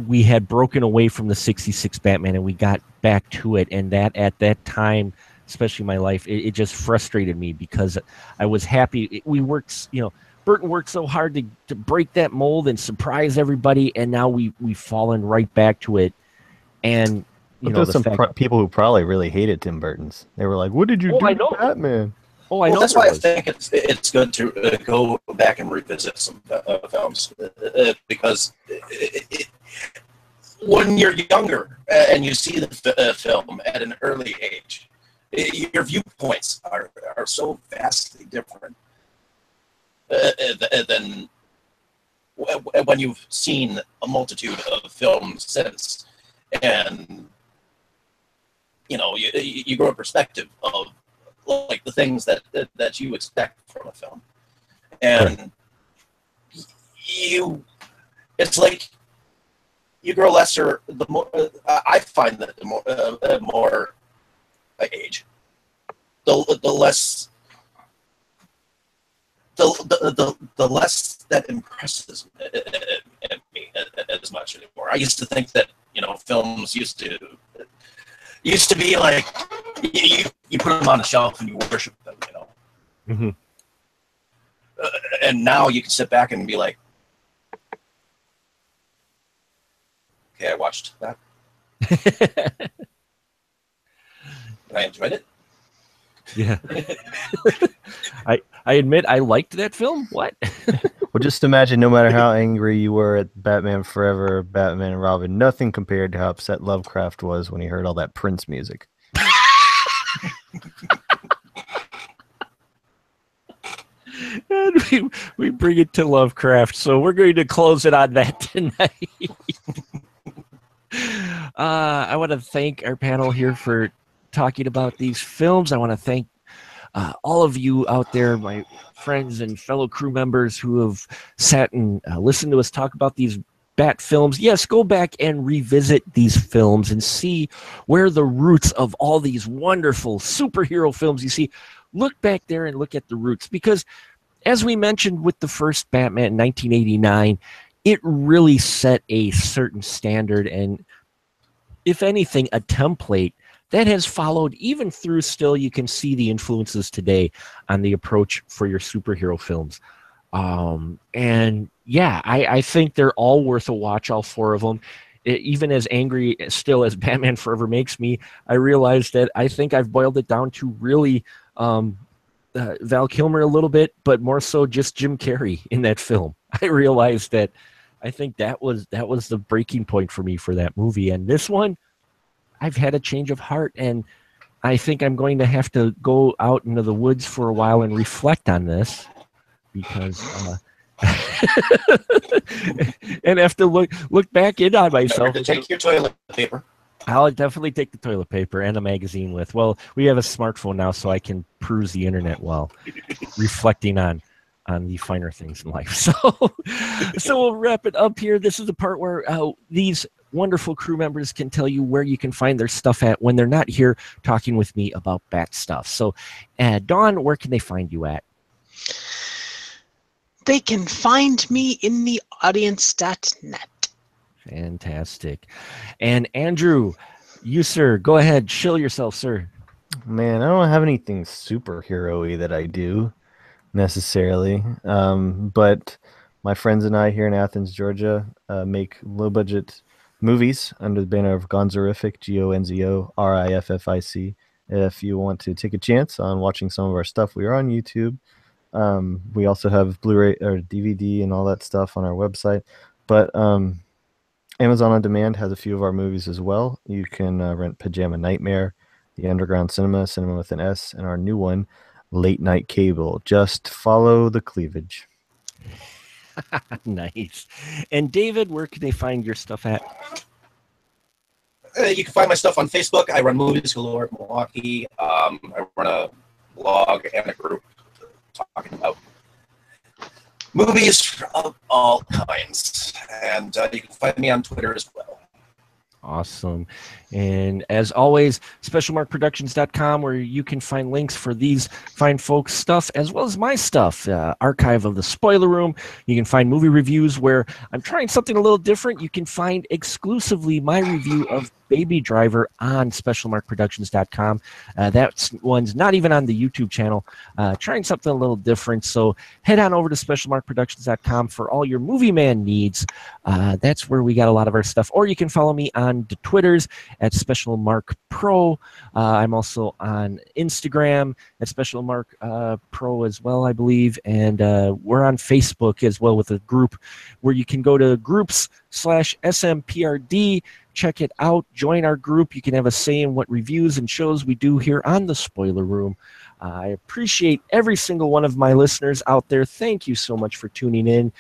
we had broken away from the 66 Batman and we got back to it. And that at that time, especially in my life, it just frustrated me because I was happy. We worked, you know, Burton worked so hard to break that mold and surprise everybody. And now we've fallen right back to it. And but there's some people who probably really hated Tim Burton's. They were like, "What did you do to Batman?" Oh, I know. That's why I think it's good to go back and revisit some films because when you're younger and you see the film at an early age, your viewpoints are so vastly different than when you've seen a multitude of films since. And you know, you grow a perspective of like the things that you expect from a film, and it's like you grow lesser the more. I find that the more I age, the less the less that impresses me as much anymore. I used to think that, you know, films used to Used to be like you put them on a shelf and you worship them, you know. Mm-hmm. And now you can sit back and be like, okay, I watched that. And I enjoyed it. Yeah. I admit I liked that film. What? Well, just imagine, no matter how angry you were at Batman Forever, Batman and Robin, nothing compared to how upset Lovecraft was when he heard all that Prince music. And we bring it to Lovecraft, so we're going to close it on that tonight. I want to thank our panel here for talking about these films. I want to thank all of you out there, my friends and fellow crew members who have sat and listened to us talk about these Bat films. Yes, go back and revisit these films and see where the roots of all these wonderful superhero films you see. Look back there and look at the roots, because as we mentioned with the first Batman in 1989, it really set a certain standard and, if anything, a template that has followed even through. Still, you can see the influences today on the approach for your superhero films. And yeah, I think they're all worth a watch, all four of them. Even as angry still as Batman Forever makes me, I realize that I think I've boiled it down to really Val Kilmer a little bit, but more so just Jim Carrey in that film. I realized that I think that was the breaking point for me for that movie. And this one, I've had a change of heart, and I think I'm going to have to go out into the woods for a while and reflect on this, because and have to look back in on myself. To take your toilet paper. I'll definitely take the toilet paper and a magazine with. Well, we have a smartphone now, so I can peruse the internet while reflecting on the finer things in life. So we'll wrap it up here. This is the part where these wonderful crew members can tell you where you can find their stuff at when they're not here talking with me about Bat stuff. So, Dawn, where can they find you at? They can find me in the audience.net. Fantastic. And Andrew, you, sir, go ahead. Chill yourself, sir. Man, I don't have anything superhero-y that I do necessarily. But my friends and I here in Athens, Georgia, make low-budget movies under the banner of Gonzorific, Gonzoriffic. If you want to take a chance on watching some of our stuff, we are on YouTube. We also have Blu-ray or DVD and all that stuff on our website. But Amazon On Demand has a few of our movies as well. You can rent Pajama Nightmare, The Underground Cinema, Cinema with an S, and our new one, Late Night Cable. Just follow the cleavage. Nice. And David, where can they find your stuff at? You can find my stuff on Facebook. I run Movies Galore at Milwaukee. I run a blog and a group talking about movies of all kinds. And you can find me on Twitter as well. Awesome. And as always, specialmarkproductions.com, where you can find links for these fine folks' stuff, as well as my stuff. Archive of the Spoiler Room. You can find movie reviews where I'm trying something a little different. You can find exclusively my review of Baby Driver on specialmarkproductions.com. That one's not even on the YouTube channel. Trying something a little different. So head on over to specialmarkproductions.com for all your movie man needs. That's where we got a lot of our stuff. Or you can follow me on the Twitters at SpecialMarkPro. I'm also on Instagram at SpecialMarkPro as well, I believe. And we're on Facebook as well with a group where you can go to groups/SMPRD. Check it out. Join our group. You can have a say in what reviews and shows we do here on the Spoiler Room. I appreciate every single one of my listeners out there. Thank you so much for tuning in.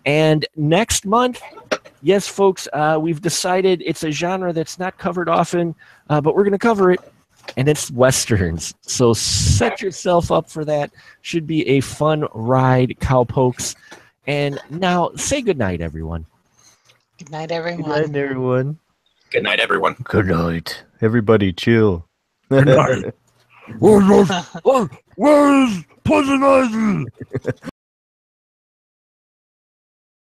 And next month, yes, folks, we've decided it's a genre that's not covered often, but we're going to cover it, and it's Westerns. So set yourself up for that. Should be a fun ride, cowpokes. And now, say goodnight, everyone. Good night, everyone. Good night, everyone. Good night, everyone. Good night. Everybody chill. Good night. Where's Poison Ivy?